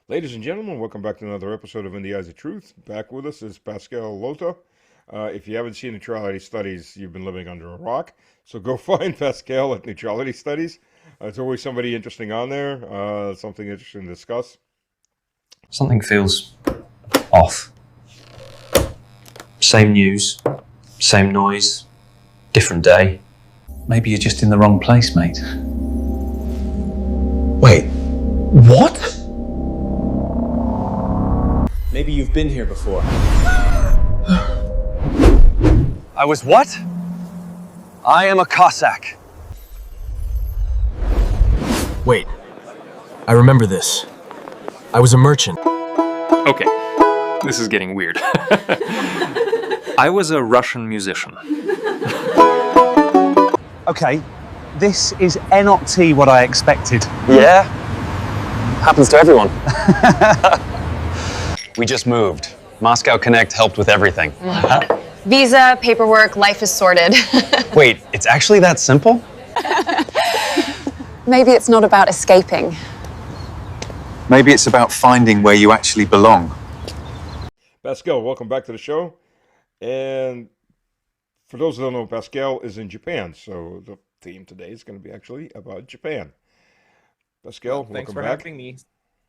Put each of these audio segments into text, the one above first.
Ladies and gentlemen, welcome back to another episode of In the Eyes of Truth. Back with us is Pascal Lottaz. If you haven't seen Neutrality Studies, you've been living under a rock. So go find Pascal at Neutrality Studies. There's always somebody interesting on there, something interesting to discuss. Something feels off. Same news, same noise, different day. Maybe you're just in the wrong place, mate. Wait, what? Maybe you've been here before. I was what? I am a Cossack. Wait, I remember this. I was a merchant. Okay, this is getting weird. I was a Russian musician. Okay, this is not what I expected. Yeah? Happens to everyone. We just moved. Moscow Connect helped with everything. Visa, paperwork, life is sorted. Wait, it's actually that simple? Maybe it's not about escaping. Maybe it's about finding where you actually belong. Pascal, welcome back to the show. And for those who don't know, Pascal is in Japan, so the theme today is going to be actually about Japan. Pascal, Thanks welcome for back. having me.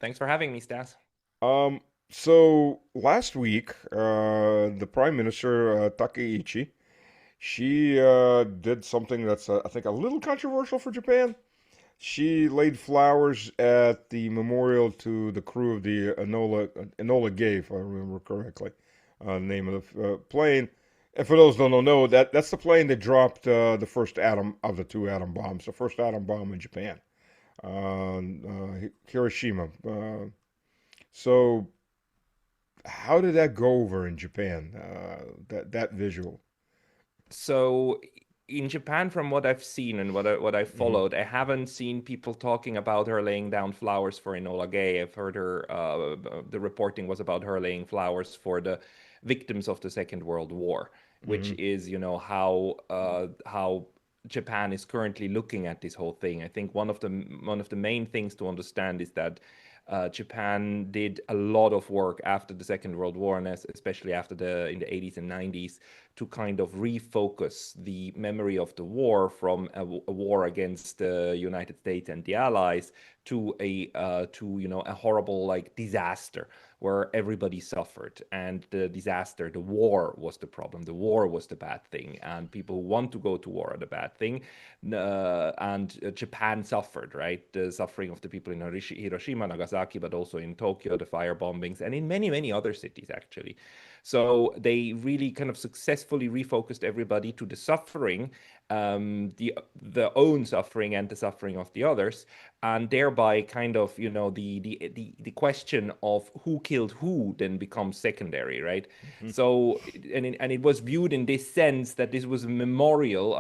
Thanks for having me, Stas. So last week, the Prime Minister Takaichi, she did something that's I think a little controversial for Japan. She laid flowers at the memorial to the crew of the Enola Gay, if I remember correctly, name of the plane. And for those who don't know, that's the plane that dropped the first atom of the two atom bombs, the first atom bomb in Japan, Hiroshima. So how did that go over in Japan? That visual. So, in Japan, from what I've seen and what I followed, I haven't seen people talking about her laying down flowers for Enola Gay. I've heard her. The reporting was about her laying flowers for the victims of the Second World War, which is, how Japan is currently looking at this whole thing. I think one of the main things to understand is that Japan did a lot of work after the Second World War, and especially in the 80s and 90s, to kind of refocus the memory of the war from a war against the United States and the Allies to a horrible like disaster where everybody suffered, and the war was the problem. The war was the bad thing, and people who want to go to war are the bad thing. And Japan suffered, right? The suffering of the people in Hiroshima, Nagasaki, but also in Tokyo, the fire bombings, and in many, many other cities, actually. So they really kind of successfully refocused everybody to the suffering, the own suffering and the suffering of the others, and thereby kind of the question of who killed who then becomes secondary, right? So and it was viewed in this sense that this was a memorial.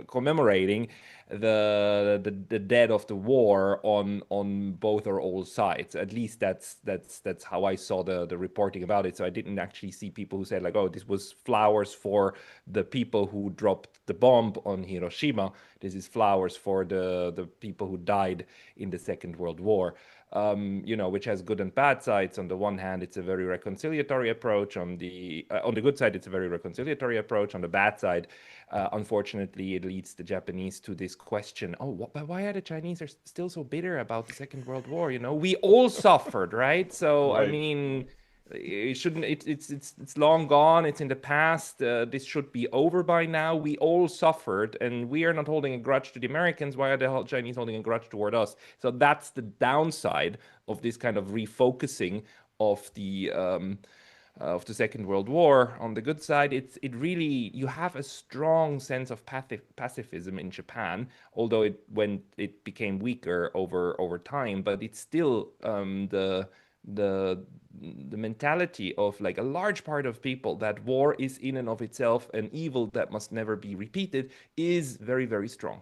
Commemorating the dead of the war on both or all sides. At least that's how I saw the reporting about it. So I didn't actually see people who said like, oh, this was flowers for the people who dropped the bomb on Hiroshima. This is flowers for the people who died in the Second World War. Which has good and bad sides. On the one hand, it's a very reconciliatory approach. On the good side, it's a very reconciliatory approach. On the bad side, unfortunately, it leads the Japanese to this question: oh, but why are the Chinese still so bitter about the Second World War? We all suffered, right? So I Right. mean, it shouldn't. It's long gone. It's in the past. This should be over by now. We all suffered, and we are not holding a grudge to the Americans. Why are the Chinese holding a grudge toward us? So that's the downside of this kind of refocusing of the Second World War. On the good side, it really, you have a strong sense of pacifism in Japan, although it became weaker over time, but it's still the mentality of like a large part of people that war is in and of itself an evil that must never be repeated is very, very strong.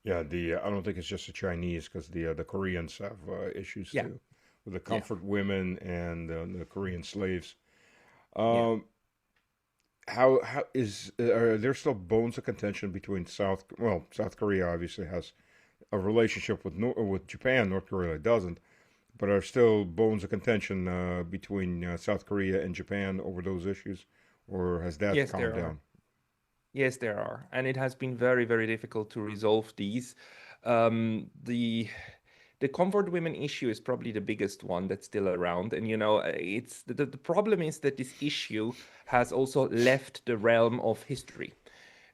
Yeah, I don't think it's just the Chinese because the Koreans have issues Yeah, too with the yeah, comfort women and the Korean slaves. yeah. Um, how is are there still bones of contention between South Korea obviously has a relationship with Japan. North Korea doesn't. but are still bones of contention between South Korea and Japan over those issues, or has that Yes, calmed there are. down? Yes, there are, and it has been very, very difficult to resolve these. The comfort women issue is probably the biggest one that's still around, and it's the problem is that this issue has also left the realm of history.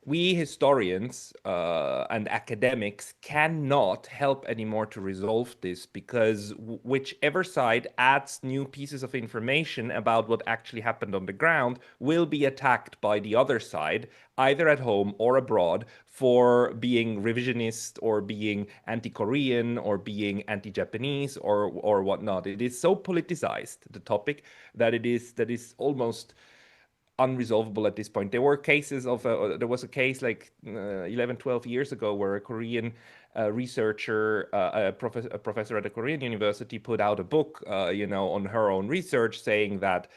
We historians and academics cannot help anymore to resolve this because whichever side adds new pieces of information about what actually happened on the ground will be attacked by the other side, either at home or abroad, for being revisionist or being anti-Korean or being anti-Japanese or whatnot. It is so politicized, the topic, that is almost unresolvable at this point. There were cases of there was a case like 11, 12 years ago where a Korean researcher, a professor at a Korean university, put out a book, on her own research, saying that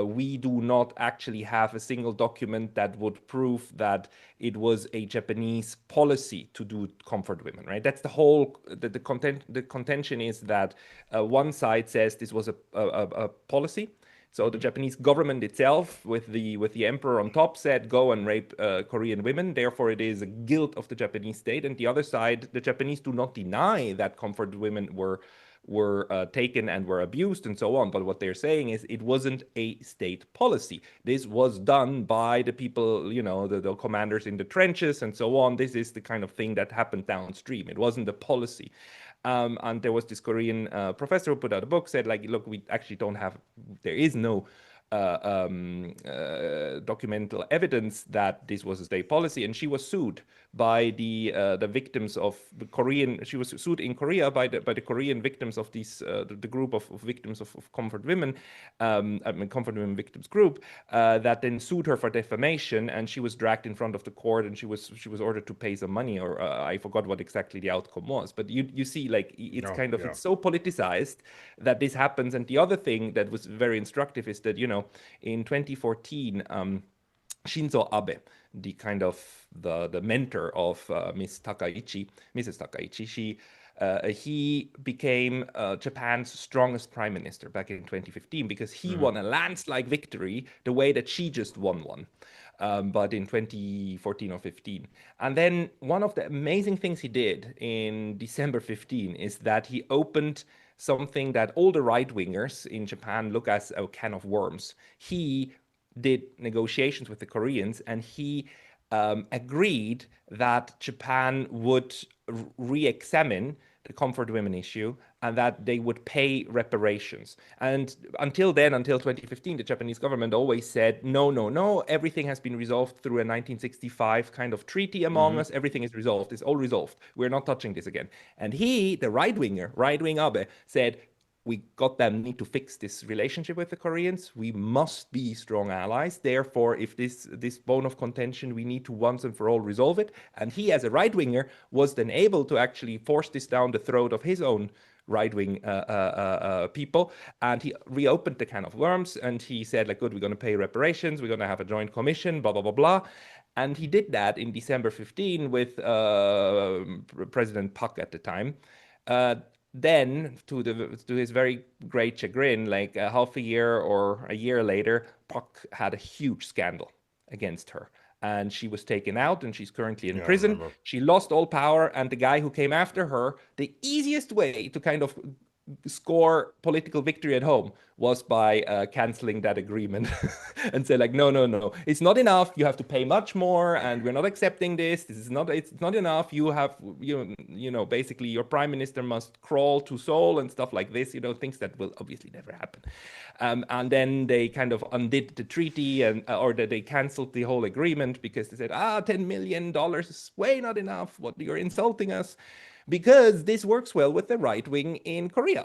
we do not actually have a single document that would prove that it was a Japanese policy to do comfort women. Right? That's the contention is that one side says this was a policy. So the Japanese government itself, with the emperor on top, said go and rape Korean women. Therefore, it is a guilt of the Japanese state. And the other side, the Japanese do not deny that comfort women were taken and were abused and so on. But what they're saying is it wasn't a state policy. This was done by the people, the commanders in the trenches and so on. This is the kind of thing that happened downstream. It wasn't a policy. And there was this Korean professor who put out a book, said like, look, we actually don't have, there is no documental evidence that this was a state policy, and she was sued by the victims of the Korean. She was sued in Korea by the Korean victims of these the group of victims of comfort women, comfort women victims group that then sued her for defamation, and she was dragged in front of the court, and she was ordered to pay some money, or I forgot what exactly the outcome was. But you see, like it's No, kind of yeah. it's so politicized that this happens. And the other thing that was very instructive is that in 2014, Shinzo Abe, the kind of the mentor of Mrs. Takaichi, he became Japan's strongest prime minister back in 2015 because he won a landslide victory the way that she just won one. But in 2014 or 15. And then one of the amazing things he did in December 15 is that he opened something that all the right wingers in Japan look as a can of worms. He did negotiations with the Koreans, and he agreed that Japan would re-examine the comfort women issue and that they would pay reparations. And until then, until 2015, the Japanese government always said, no, no, no, everything has been resolved through a 1965 kind of treaty among us. Everything is resolved. It's all resolved. We're not touching this again. And he, the right-wing Abe, said, we need to fix this relationship with the Koreans. We must be strong allies. Therefore, if this bone of contention, we need to once and for all resolve it. And he, as a right winger, was then able to actually force this down the throat of his own right-wing people, and he reopened the can of worms, and he said, like, good, we're going to pay reparations, we're going to have a joint commission, blah blah blah blah. And he did that in December 15 with President Park at the time. Then, to his very great chagrin, like half a year or a year later, Park had a huge scandal against her, and she was taken out, and she's currently in Yeah, I prison. remember. She lost all power, and the guy who came after her, the easiest way to kind of score political victory at home was by canceling that agreement and say like, no, no, no, it's not enough. You have to pay much more, and we're not accepting this. It's not enough. You have, basically your prime minister must crawl to Seoul and stuff like this. Things that will obviously never happen. And then they kind of undid the treaty, or that they canceled the whole agreement because they said, $10 million is way not enough. What, you're insulting us. Because this works well with the right wing in Korea.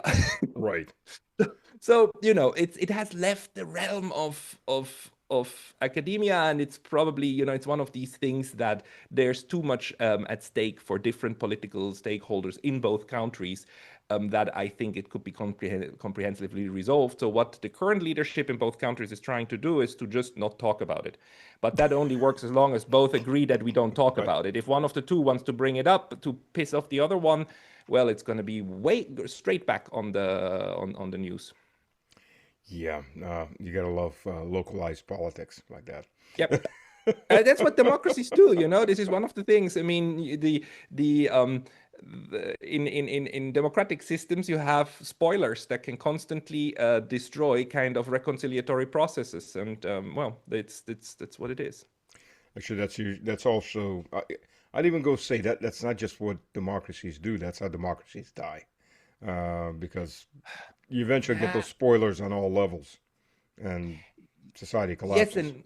Right. So it has left the realm of of academia, and it's probably, it's one of these things that there's too much at stake for different political stakeholders in both countries, that I think it could be comprehensively resolved. So what the current leadership in both countries is trying to do is to just not talk about it. But that only works as long as both agree that we don't talk Right. about it. If one of the two wants to bring it up to piss off the other one, well, it's going to be way straight back on the news. Yeah, you gotta love localized politics like that. Yep. That's what democracies do. This is one of the things. I mean, in democratic systems, you have spoilers that can constantly destroy kind of reconciliatory processes, and well, that's what it is. Actually, that's also I'd even go say that that's not just what democracies do. That's how democracies die, because you eventually get Yeah. those spoilers on all levels, and society Yes collapses. and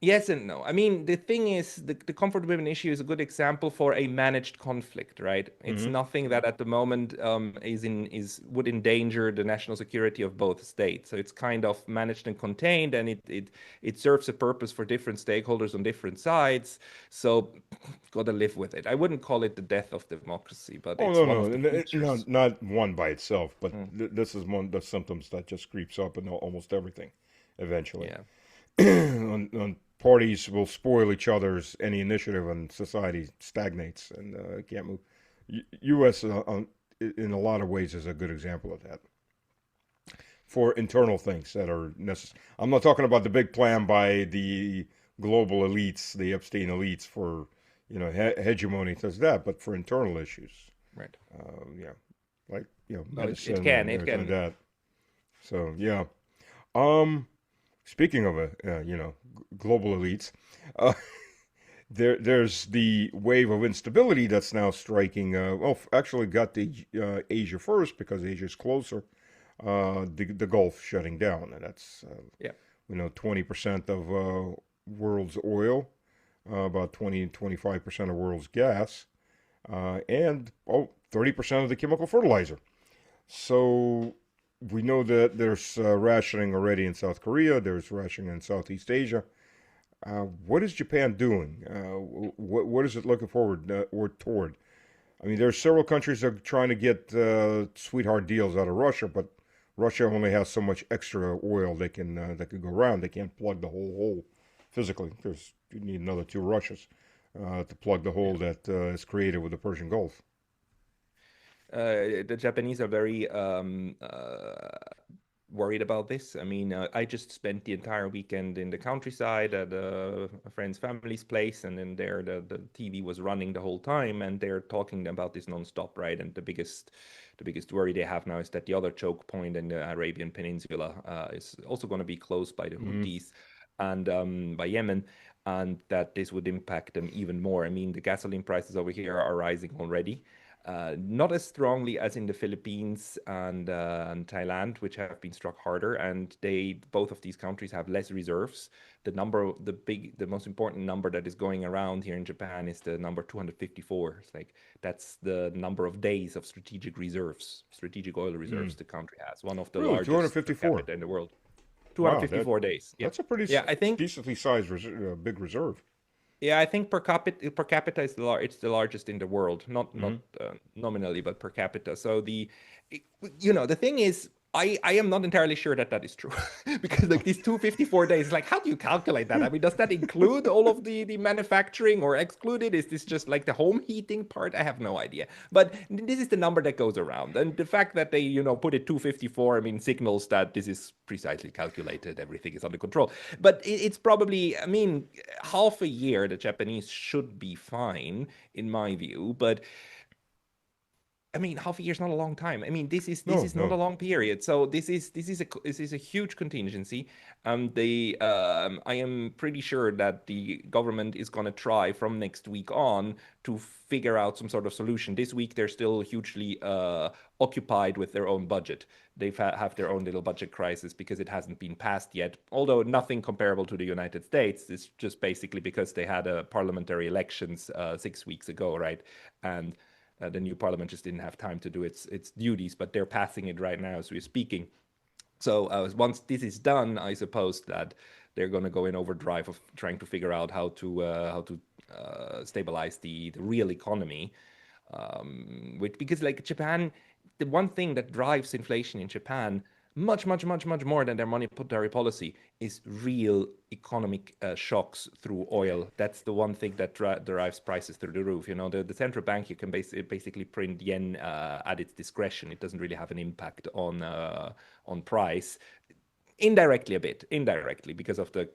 yes and no. I mean, the thing is, the comfort women issue is a good example for a managed conflict, right? It's Hmm. nothing that at the moment would endanger the national security of both states. So it's kind of managed and contained, and it serves a purpose for different stakeholders on different sides. So got to live with it. I wouldn't call it the death of democracy, but Oh it's no, one no, of the not features. not one by itself, but Mm, this is one of the symptoms that just creeps up in almost everything, eventually. yeah. On parties will spoil each other's any initiative, and society stagnates and can't move. U.S. In a lot of ways is a good example of that for internal things that are necessary. I'm not talking about the big plan by the global elites, the Epstein elites for hegemony does that, but for internal issues, Right. yeah, like No, it medicine can. and It everything like can. that. So yeah. Um, Speaking of global elites, uh, there's the wave of instability that's now striking. Well, actually got the Asia first because Asia's closer. The Gulf shutting down, and that's Yeah. 20% of world's oil, about 25% of world's gas, and 30% of the chemical fertilizer. So we know that there's rationing already in South Korea. There's rationing in Southeast Asia. What is Japan doing? What is it looking forward or toward? I mean, there are several countries that are trying to get sweetheart deals out of Russia, but Russia only has so much extra oil that can go around. They can't plug the whole hole physically. You need another two Russias to plug the hole Yeah. that is created with the Persian Gulf. The Japanese are very worried about this. I mean, I just spent the entire weekend in the countryside at a friend's family's place, and then there the TV was running the whole time, and they're talking about this nonstop, right? And the biggest worry they have now is that the other choke point in the Arabian Peninsula is also going to be closed by the Mm-hmm. Houthis and by Yemen, and that this would impact them even more. I mean, the gasoline prices over here are rising already. Not as strongly as in the Philippines and Thailand, which have been struck harder, and both of these countries have less reserves. The most important number that is going around here in Japan is the number 254. It's like that's the number of days of strategic reserves, strategic oil Mm. reserves the country has, one of the Really, largest per 254. capita in the world. Wow, 254 days. Yeah, that's a pretty yeah. I think decently sized big reserve. yeah, I think per capita is it's the largest in the world, not Mm-hmm. nominally, but per capita. So the thing is, I am not entirely sure that that is true because like these 254 days, like how do you calculate that? I mean, does that include all of the manufacturing or exclude it? Is this just like the home heating part? I have no idea. But this is the number that goes around, and the fact that they put it 254, I mean, signals that this is precisely calculated. Everything is under control. But it's probably, I mean, half a year the Japanese should be fine in my view, but I mean, half a year is not a long time. I mean, this No, is not a no. long period. So this is a huge contingency. I am pretty sure that the government is going to try from next week on to figure out some sort of solution. This week they're still hugely occupied with their own budget. Have their own little budget crisis because it hasn't been passed yet. Although nothing comparable to the United States. It's just basically because they had a parliamentary elections 6 weeks ago, right? And the new parliament just didn't have time to do its duties, but they're passing it right now as we're speaking. So once this is done, I suppose that they're going to go in overdrive of trying to figure out how to stabilize the real economy. Because like Japan, the one thing that drives inflation in Japan much, much, much, much more than their monetary policy is real economic shocks through oil. That's the one thing that drives prices through the roof. You know, the central bank, you can basically print yen at its discretion. It doesn't really have an impact on price. Indirectly because of the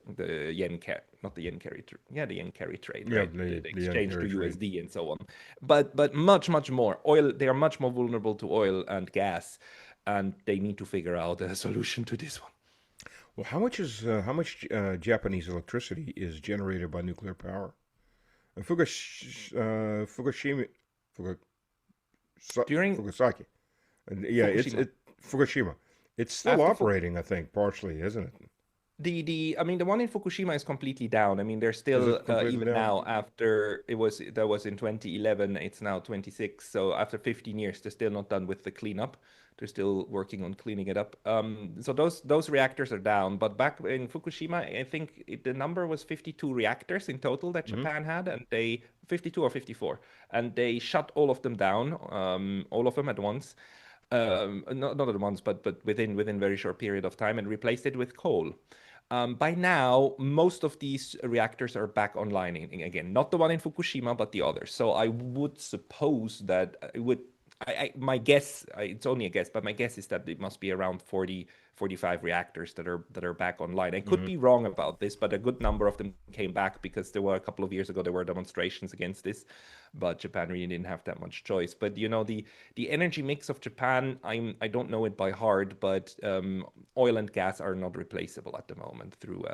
yen not the yen carry the yen carry trade, Yeah, right? The the yen exchange to carry trade. USD and so on. But much more oil. They are much more vulnerable to oil and gas, and they need to figure out a solution to this one. Well, how much Japanese electricity is generated by nuclear power? Fukushima, Fuku, During Fukusaki. Yeah, Fukushima, Fukushima. It's still after operating, I think, partially, isn't it? I mean, the one in Fukushima is completely down. I mean, they're Is still it completely even down? now after that was in 2011. It's now 26. So after 15 years, they're still not done with the cleanup. They're still working on cleaning it up. So those reactors are down. But back in Fukushima, I think the number was 52 reactors in total that Hmm. Japan had, and they 52 or 54, and they shut all of them down, all of them at once. Not at once, but within very short period of time, and replaced it with coal. By now, most of these reactors are back online again. Not the one in Fukushima, but the others. So I would suppose that it would. My guess, it's only a guess, but my guess is that it must be around 40, 45 reactors that are back online. I could Hmm. be wrong about this, but a good number of them came back because there were a couple of years ago there were demonstrations against this, but Japan really didn't have that much choice. But you know, the energy mix of Japan, I don't know it by heart, but oil and gas are not replaceable at the moment through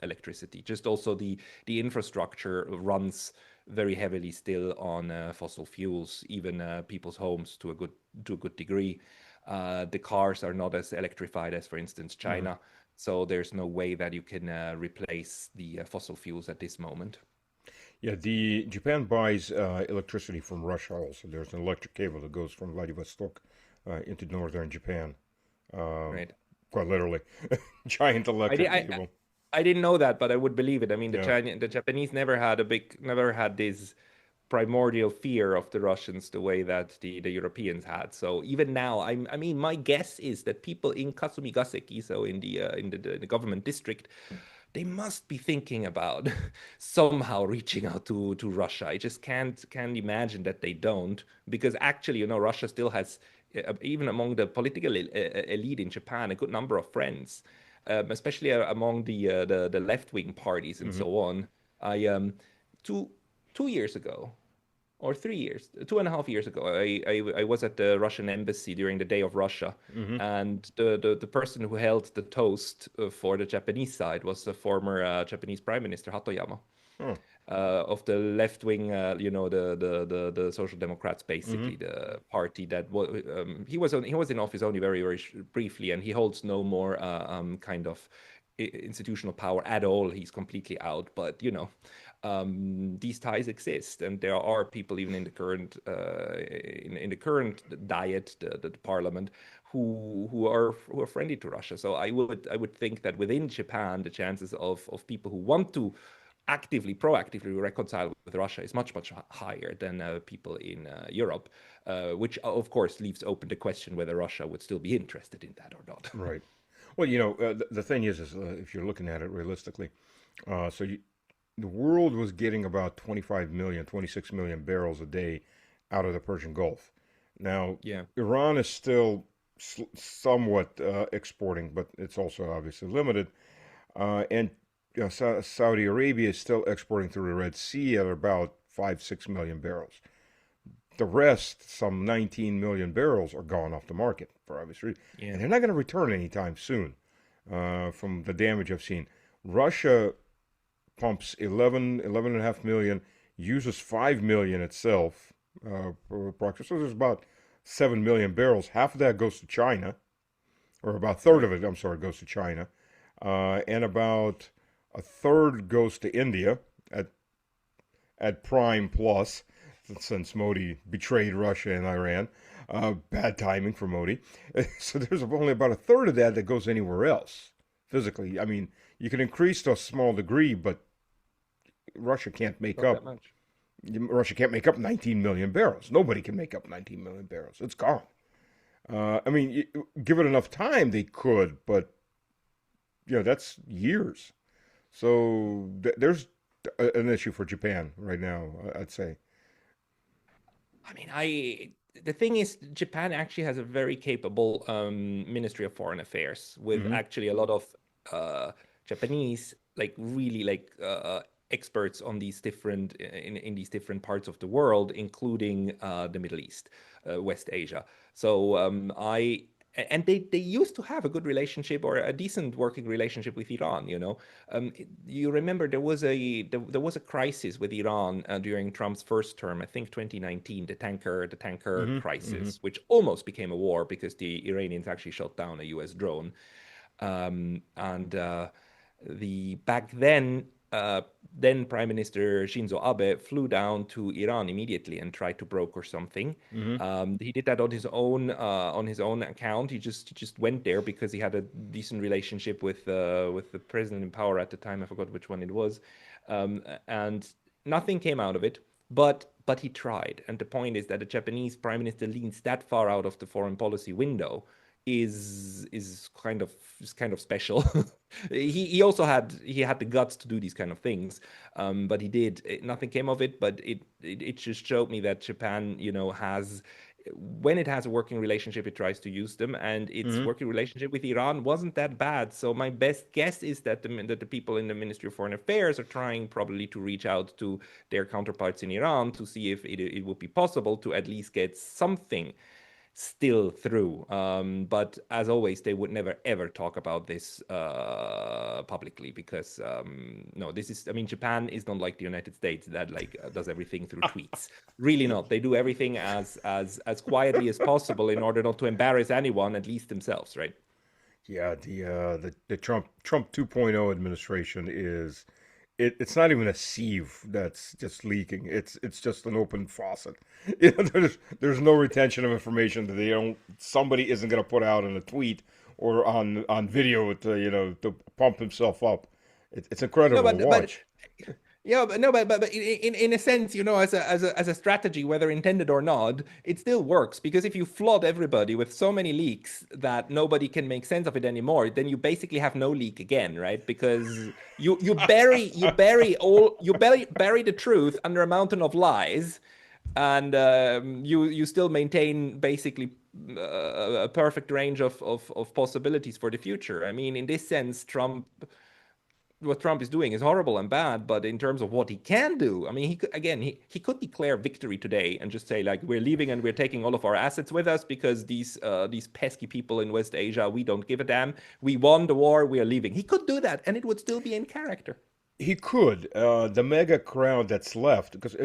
electricity. Just also the infrastructure runs very heavily still on fossil fuels, even people's homes to a good degree. The cars are not as electrified as, for instance, Hmm. China. So there's no way that you can replace the fossil fuels at this moment. Yeah, the Japan buys electricity from Russia also. There's an electric cable that goes from Vladivostok into northern Japan. Um, Right. quite literally, giant I, di- electric I cable. I didn't know that, but I would believe it. I mean, Yeah. The Japanese never had this primordial fear of the Russians the way that the Europeans had. So even now, I mean, my guess is that people in Kasumigaseki, so in the government district, they must be thinking about somehow reaching out to Russia. I just can't imagine that they don't, because actually, you know, Russia still has, even among the political elite in Japan, a good number of friends, especially among the left wing parties and Hmm. so on. I two 2 years ago or 3 years, 2.5 years ago, I was at the Russian embassy during the Day of Russia, Hmm. and the person who held the toast for the Japanese side was the former Japanese Prime Minister Hatoyama Oh. of the left wing, you know, the Social Democrats, Hmm. basically the party that he was in office only very briefly, and he holds no more kind of institutional power at all. He's completely out, but you know, these ties exist, and there are people even in the current in the current diet, the parliament, who are friendly to Russia. So I would think that within Japan, the chances of people who want to proactively reconcile with Russia is much higher than people in Europe, which of course leaves open the question whether Russia would still be interested in that or not. Right. Well, you know, the thing is if you're looking at it realistically, so the world was getting about 25 million, 26 million barrels a day out of the Persian Gulf. Now, Yeah. Iran is still somewhat exporting, but it's also obviously limited. And Saudi Arabia is still exporting through the Red Sea at about 5, 6 million barrels. The rest, some 19 million barrels, are gone off the market for obvious reasons. Yeah. And they're not going to return anytime soon from the damage I've seen. Russia pumps 11.5 million, uses 5 million itself, approximately. So there's about 7 million barrels. Half of that goes to China, or about a third of it, I'm sorry, goes to China. And about a third goes to India at prime plus, since Modi betrayed Russia and Iran. Bad timing for Modi. So there's only about a third of that goes anywhere else physically. I mean, You can increase to a small degree, but Russia can't make Not that up. much. Russia can't make up 19 million barrels. Nobody can make up 19 million barrels. It's gone. I mean, give it enough time, they could, but that's years. So there's an issue for Japan right now, I'd say. I mean, the thing is, Japan actually has a very capable Ministry of Foreign Affairs with Hmm. actually a lot of Japanese, like really experts on these different in these different parts of the world, including the Middle East, West Asia. So and they used to have a good relationship or a decent working relationship with Iran. You remember there was a crisis with Iran during Trump's first term, I think 2019, the tanker Hmm. Hmm. crisis, which almost became a war because the Iranians actually shot down a U.S. drone. And the back then Prime Minister Shinzo Abe flew down to Iran immediately and tried to broker something. Hmm. He did that on his own account. He just went there because he had a decent relationship with the president in power at the time. I forgot which one it was, and nothing came out of it. But he tried, and the point is that the Japanese prime minister leans that far out of the foreign policy window is kind of special. He also had the guts to do these kind of things, but he did. Nothing came of it, but it just showed me that Japan, has when it has a working relationship, it tries to use them, and its Hmm. working relationship with Iran wasn't that bad. So my best guess is that the people in the Ministry of Foreign Affairs are trying probably to reach out to their counterparts in Iran to see if it would be possible to at least get something still through. But as always, they would never ever talk about this publicly because no, I mean, Japan is not like the United States that does everything through tweets. Really not. They do everything as quietly as possible in order not to embarrass anyone, at least themselves, right? Yeah, the Trump 2.0 administration is it's not even a sieve that's just leaking. It's just an open faucet. There's no retention of information that somebody isn't going to put out in a tweet or on video to pump himself up. It's No, incredible to but watch. yeah, but no, but in a sense, as a strategy, whether intended or not, it still works because if you flood everybody with so many leaks that nobody can make sense of it anymore, then you basically have no leak again, right? Because you bury the truth under a mountain of lies, and you still maintain basically a perfect range of possibilities for the future. I mean, in this sense, what Trump is doing is horrible and bad, but in terms of what he can do, I mean, he could declare victory today and just say like we're leaving and we're taking all of our assets with us because these pesky people in West Asia, we don't give a damn. We won the war, we are leaving. He could do that, and it would still be in character. He could. The mega crowd that's left, because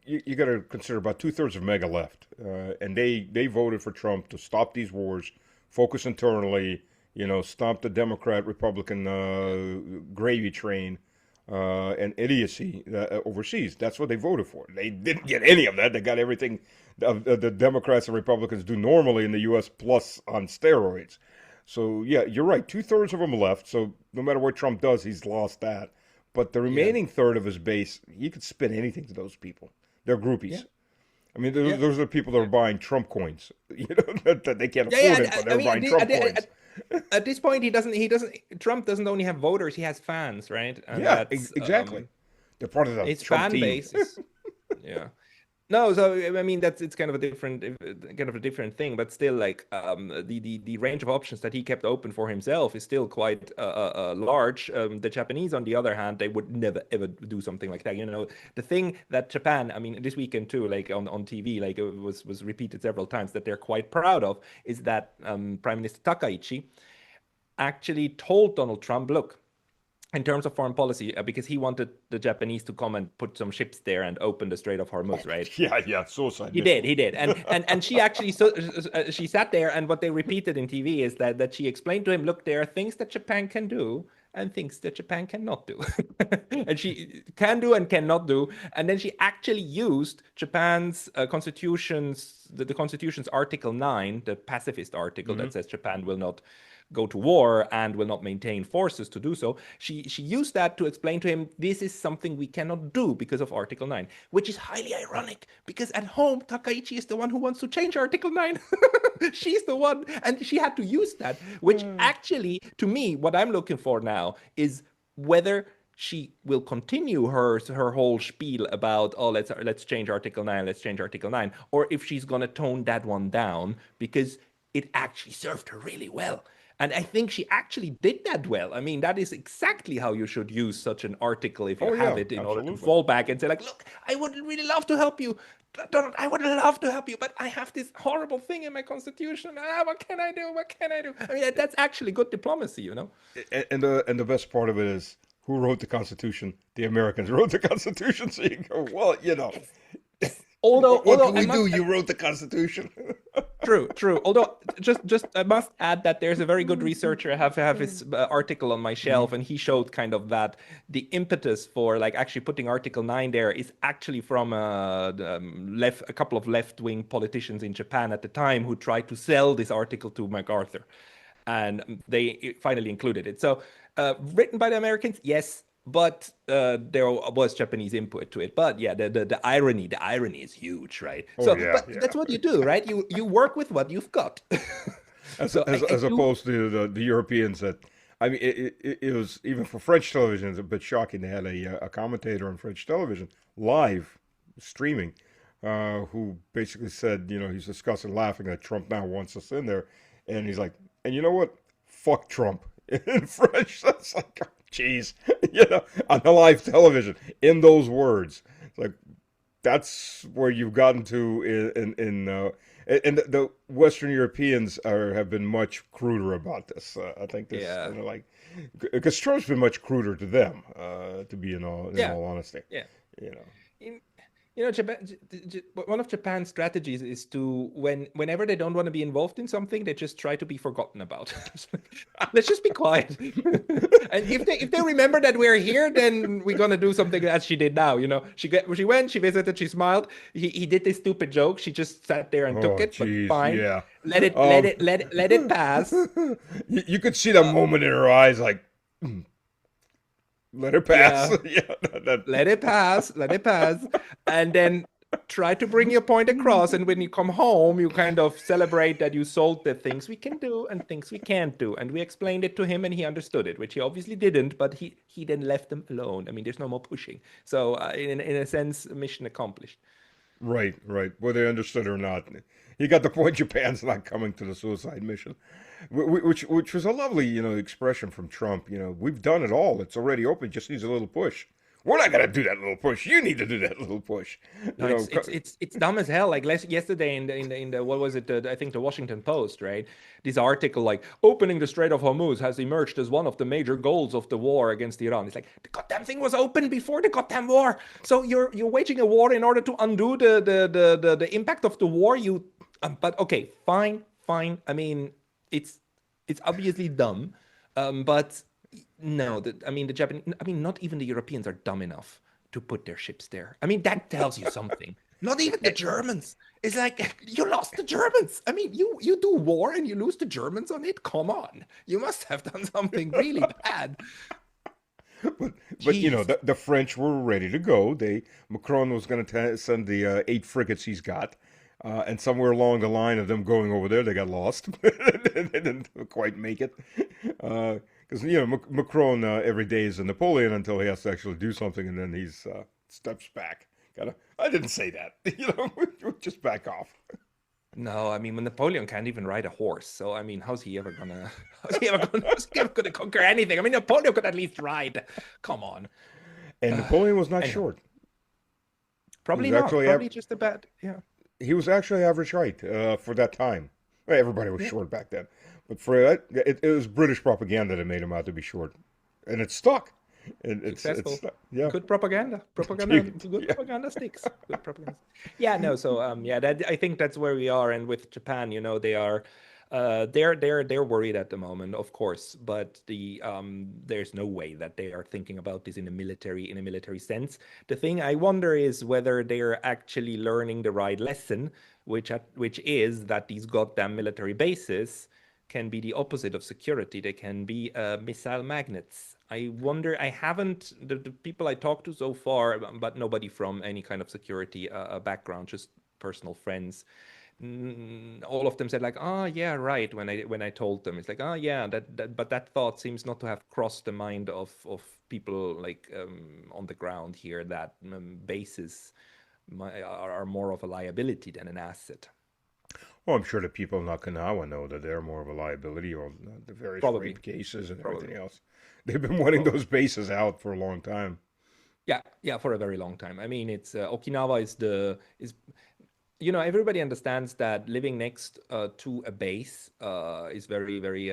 you got to consider about 2/3 of mega left, and they voted for Trump to stop these wars, focus internally, stop the Democrat Republican gravy train and idiocy overseas. That's what they voted for. They didn't get any of that. They got everything the Democrats and Republicans do normally in the U.S. plus on steroids. So yeah, you're right. 2/3 of them left. So no matter what Trump does, he's lost that. But the Yeah, remaining third of his base, he could spin anything to those people. They're yeah, groupies. I mean, yeah. those are the people that are buying Trump coins. that they can't Yeah, yeah. afford it, but I they're mean, buying Trump coins. at this point, he doesn't. Trump doesn't only have voters; he has fans, right? And Yeah, that's exactly. They're part of the his Trump fan team. base is, yeah. No, so I mean it's kind of a different thing, but still, like the range of options that he kept open for himself is still quite large. The Japanese, on the other hand, they would never ever do something like that. The thing that Japan, I mean, this weekend too, like on TV, like it was repeated several times that they're quite proud of is that Prime Minister Takaichi actually told Donald Trump, look, in terms of foreign policy, because he wanted the Japanese to come and put some ships there and open the Strait of Hormuz, right? Yeah, yeah, suicide He mission. did, he did, and she actually she sat there, and what they repeated in TV is that she explained to him, look, there are things that Japan can do and things that Japan cannot do, and she can do and cannot do, and then she actually used Japan's the Constitution's Article 9, the pacifist article that says Japan will not go to war and will not maintain forces to do so. She used that to explain to him this is something we cannot do because of Article 9, which is highly ironic because at home Takaichi is the one who wants to change Article 9. She's the one, and she had to use that, which actually, to me, what I'm looking for now is whether she will continue her whole spiel about, oh, let's change Article 9, let's change Article 9, or if she's going to tone that one down because it actually served her really well. And I think she actually did that well. I mean, that is exactly how you should use such an article if you have it in order to fall back and say, like, look, I would really love to help you. I would love to help you, but I have this horrible thing in my constitution. What can I do? What can I do? I mean, that's actually good diplomacy, you know? And the best part of it is, who wrote the Constitution? The Americans wrote the Constitution. So you go, well, you know, Although what can we do? You wrote the Constitution. True. Although, just I must add that there's a very good researcher. I have his article on my shelf, and he showed kind of that the impetus for like actually putting Article 9 there is actually from a couple of left-wing politicians in Japan at the time who tried to sell this article to MacArthur, and they finally included it. So, written by the Americans, yes. But there was Japanese input to it. But yeah, the irony is huge, right? That's what you do, right? You work with what you've got. As opposed to the Europeans that, I mean, it was, even for French television, it's a bit shocking. They had a commentator on French television, live streaming, who basically said, you know, he's discussing, laughing that Trump now wants us in there. And he's like, and you know what? Fuck Trump. In French, that's like, jeez, you know, on the live television, in those words. It's like, that's where you've gotten to and the Western Europeans have been much cruder about this. I think this, you know, like, because Trump's been much cruder to them, to be in all honesty. Yeah. You know. You know, one of Japan's strategies is to, whenever they don't want to be involved in something, they just try to be forgotten about. Let's just be quiet. And if they remember that we're here, then we're gonna do something as she did now. You know, she went, she visited, she smiled. He did this stupid joke. She just sat there and took it. Geez, but fine. Yeah. Let it pass. You could see the moment in her eyes, like. Let it pass. Yeah. Let it pass. And then try to bring your point across. And when you come home, you kind of celebrate that you solved the things we can do and things we can't do. And we explained it to him and he understood it, which he obviously didn't, but he then left them alone. I mean, there's no more pushing. So in a sense, mission accomplished. Right. Whether they understood or not. He got the point. Japan's not coming to the suicide mission, which was a lovely, you know, expression from Trump. You know, we've done it all. It's already open. Just needs a little push. We're not gonna do that little push. You need to do that little push. No, it's dumb as hell. Like yesterday in the what was it? I think the Washington Post, right? This article like opening the Strait of Hormuz has emerged as one of the major goals of the war against Iran. It's like the goddamn thing was open before the goddamn war. So you're waging a war in order to undo the impact of the war. But okay, fine. I mean, it's obviously dumb, but. No, the Japanese, not even the Europeans are dumb enough to put their ships there. I mean, that tells you something. Not even the Germans. It's like, you lost the Germans. I mean, you do war and you lose the Germans on it? Come on. You must have done something really bad. But you know, the French were ready to go. Macron was going to send the 8 frigates he's got. And somewhere along the line of them going over there, they got lost. They didn't quite make it. Because, you know, Macron every day is a Napoleon until he has to actually do something, and then he's steps back. I didn't say that. You know, just back off. No, I mean, Napoleon can't even ride a horse. So, I mean, how's he ever gonna conquer anything? I mean, Napoleon could at least ride. Come on. And Napoleon was not short. Probably not. Probably just about, yeah. He was actually average height for that time. Well, everybody was short back then. But for that, it was British propaganda that made him out to be short. And it stuck. Successful. Yeah. Good propaganda. Propaganda sticks. Good propaganda. Yeah, no, so I think that's where we are. And with Japan, you know, they are they're worried at the moment, of course, but there's no way that they are thinking about this in a military sense. The thing I wonder is whether they're actually learning the right lesson, which is that these goddamn military bases can be the opposite of security. They can be missile magnets. I wonder, I haven't, the people I talked to so far, but nobody from any kind of security background, just personal friends. All of them said like, oh yeah, right. When I told them, it's like, oh yeah, but that thought seems not to have crossed the mind of people like on the ground here, that bases are more of a liability than an asset. Well, I'm sure the people in Okinawa know that they're more of a liability on the various Probably, rape cases and everything probably. else. They've been wanting Probably. those bases out for a long time. Yeah, yeah, for a very long time. I mean, it's Okinawa is everybody understands that living next to a base is very, very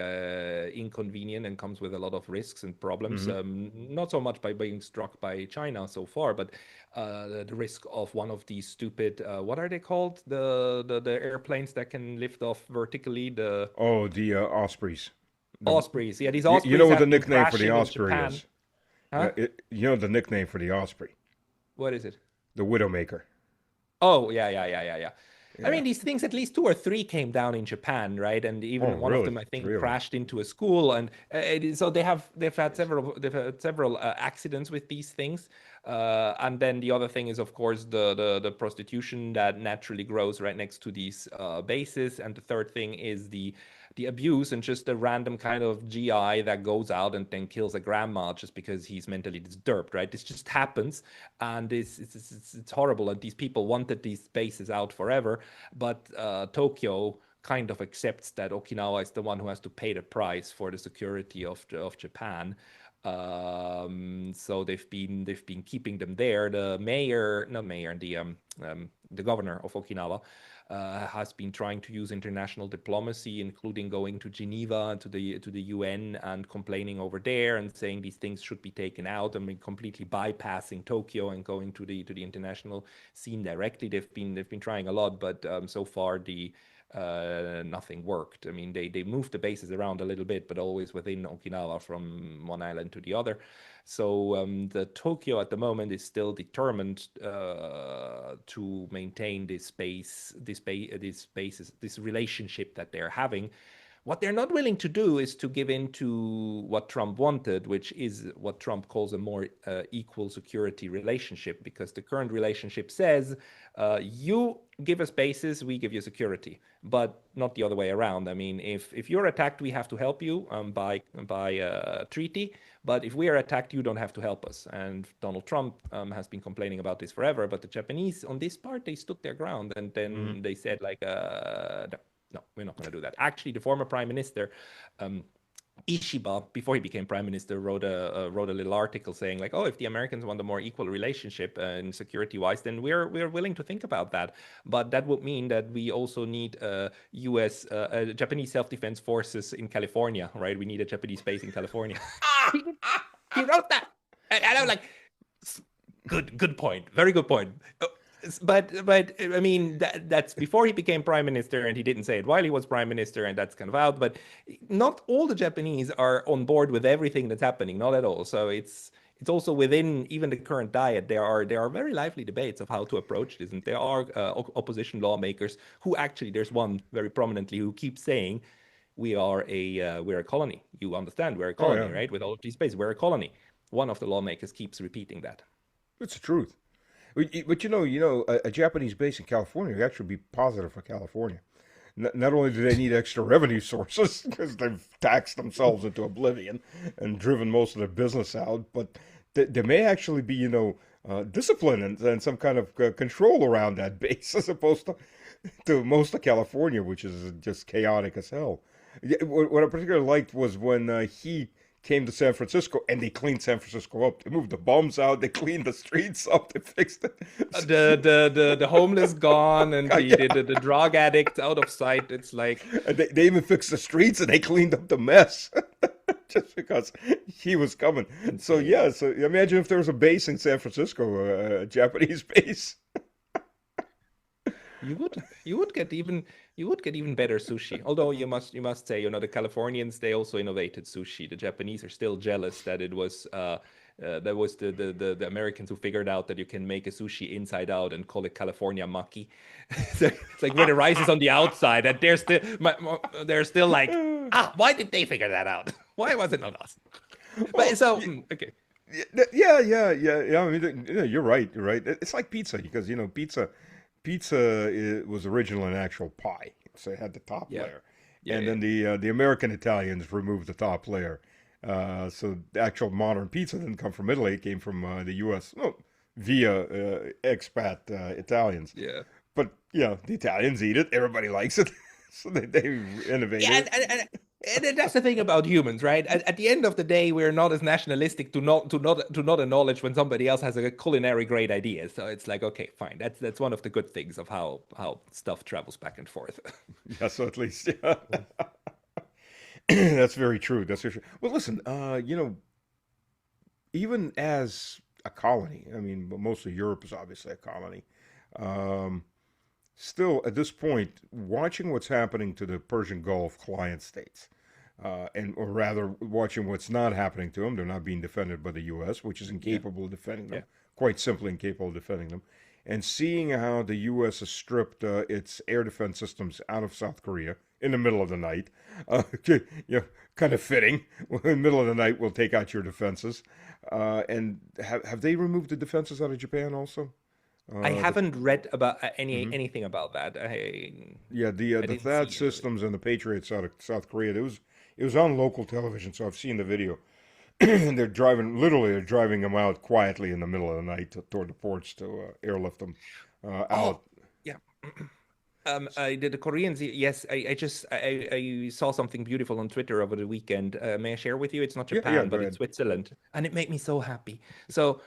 inconvenient and comes with a lot of risks and problems. Hmm. Not so much by being struck by China so far, but the risk of one of these stupid, what are they called? The airplanes that can lift off vertically, the Oh, the Ospreys. The, Ospreys. Yeah, these you know Ospreys what the have been nickname for the crashing in Osprey Japan. is? Huh? You know the nickname for the Osprey? What is it? The Widowmaker. Oh, yeah, yeah, yeah, yeah, yeah. I Yeah. mean, these things, at least two or three came down in Japan, right? And Oh, even one of them, really? I think, Three of them. crashed into a school. And so they've had several accidents with these things. And then the other thing is, of course, the prostitution that naturally grows right next to these bases. And the third thing is the abuse and just a random kind of GI that goes out and then kills a grandma just because he's mentally disturbed, right? This just happens, and it's horrible. And these people wanted these bases out forever, but Tokyo kind of accepts that Okinawa is the one who has to pay the price for the security of Japan. So they've been keeping them there. The mayor, not mayor, the governor of Okinawa has been trying to use international diplomacy, including going to Geneva to the UN and complaining over there and saying these things should be taken out. I mean, completely bypassing Tokyo and going to the international scene directly. They've been trying a lot, but so far nothing worked. I mean, they moved the bases around a little bit, but always within Okinawa from one island to the other. So the Tokyo at the moment is still determined to maintain this relationship that they're having. What they're not willing to do is to give in to what Trump wanted, which is what Trump calls a more equal security relationship, because the current relationship says you give us bases, we give you security, but not the other way around. I mean, if you're attacked, we have to help you by treaty, but if we are attacked, you don't have to help us. And Donald Trump has been complaining about this forever, but the Japanese on this part, they stood their ground, and Hmm. then they said like, no, no, we're not going to do that. Actually, the former prime minister, um, Ishiba, before he became prime minister, wrote a little article saying like, oh, if the Americans want a more equal relationship in security wise, then we're willing to think about that. But that would mean that we also need U.S. Japanese self defense forces in California, right? We need a Japanese base in California. He wrote that, and I was like, good point, very good point. But I mean that's before he became prime minister, and he didn't say it while he was prime minister, and that's kind of out. But not all the Japanese are on board with everything that's happening, not at all. So it's also within even the current diet there are very lively debates of how to approach this, and there are opposition lawmakers who actually, there's one very prominently who keeps saying we're a colony. You understand, we're a Oh, colony, yeah. right? With all of these space, we're a colony. One of the lawmakers keeps repeating that. It's the truth. But a Japanese base in California would actually be positive for California. Not only do they need extra revenue sources because they've taxed themselves into oblivion and driven most of their business out, but there may actually be, discipline and some kind of control around that base as opposed to most of California, which is just chaotic as hell. Yeah, what I particularly liked was when he came to San Francisco and they cleaned San Francisco up. They moved the bums out, they cleaned the streets up, they fixed it. The homeless gone, and the, Yeah. the the drug addicts out of sight. It's like, And they even fixed the streets and they cleaned up the mess just because he was coming. So insane. yeah, so imagine if there was a base in San Francisco, a Japanese base. You would get even better sushi. Although you must say, the Californians, they also innovated sushi. The Japanese are still jealous that it was That was the Americans who figured out that you can make a sushi inside out and call it California maki. It's like where the rice is on the outside, and they're still like, why did they figure that out? Why was it not us? But so okay. Yeah. I mean, you're right. You're right. It's like pizza because pizza was originally an actual pie, so it had the top layer, and then the American Italians removed the top layer. So the actual modern pizza didn't come from Italy; it came from the U.S. Via expat Italians. Yeah. But the Italians eat it. Everybody likes it, so they innovated. Yeah, and that's the thing about humans, right? At the end of the day, we're not as nationalistic to not acknowledge when somebody else has a culinary great idea. So it's like, okay, fine. That's one of the good things of how stuff travels back and forth. Yeah, so at least that's very true. That's very true. Well, listen, even as a colony, I mean, mostly Europe is obviously a colony. Still, at this point, watching what's happening to the Persian Gulf client states, or rather, watching what's not happening to them, they're not being defended by the U.S., which is incapable of defending them, quite simply incapable of defending them, and seeing how the U.S. has stripped its air defense systems out of South Korea in the middle of the night, kind of fitting. In the middle of the night, we'll take out your defenses. And have they removed the defenses out of Japan also? I haven't read about anything about that. The THAAD systems and the Patriots out of South Korea. It was on local television, so I've seen the video. And they're driving them out quietly in the middle of the night toward the ports to airlift them out. Yeah. The Koreans, yes, I saw something beautiful on Twitter over the weekend. May I share with you? It's not Japan, but it's Switzerland. And it made me so happy. So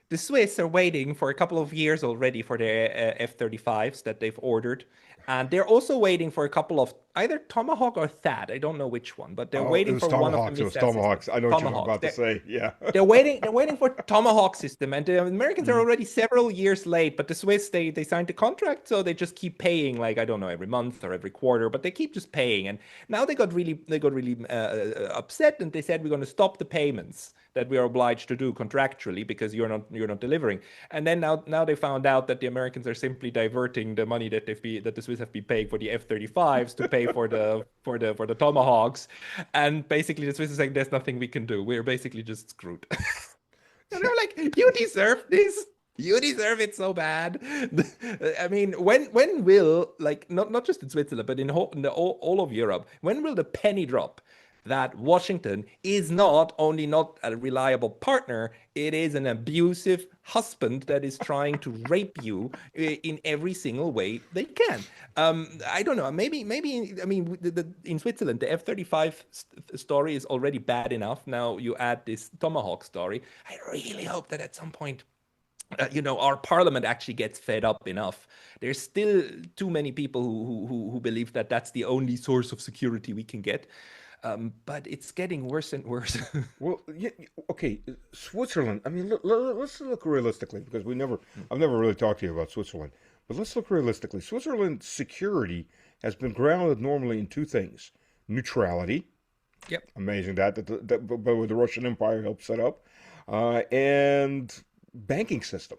the Swiss are waiting for a couple of years already for their F-35s that they've ordered. And they're also waiting for a couple of either Tomahawk or THAAD. I don't know which one, but they're waiting for one of the It was Tomahawks. I know what you're about to say. Yeah. They're waiting for Tomahawk system. And the Americans are already several years late, but the Swiss, they signed the contract, so they just keep paying, like, I don't know, every month or every quarter, but they keep just paying. And now they got really upset, and they said, we're going to stop the payments that we are obliged to do contractually because you're not delivering. And then now they found out that the Americans are simply diverting the money that the Swiss have been paying for the F-35s to pay for the Tomahawks. And basically the Swiss is saying there's nothing we can do. We're basically just screwed. And they're like, you deserve this. You deserve it so bad. I mean, when will, like, not just in Switzerland, but in all of Europe, when will the penny drop that Washington is not only not a reliable partner, it is an abusive husband that is trying to rape you in every single way they can. I don't know. Maybe. I mean, in Switzerland, the F-35 story is already bad enough. Now you add this Tomahawk story. I really hope that at some point, our parliament actually gets fed up enough. There's still too many people who believe that that's the only source of security we can get. But it's getting worse and worse. Well, yeah, okay, Switzerland. I mean, let's look realistically because I've never really talked to you about Switzerland. But let's look realistically. Switzerland's security has been grounded normally in two things: neutrality. Yep. Amazing that the Russian Empire helped set up, and banking system,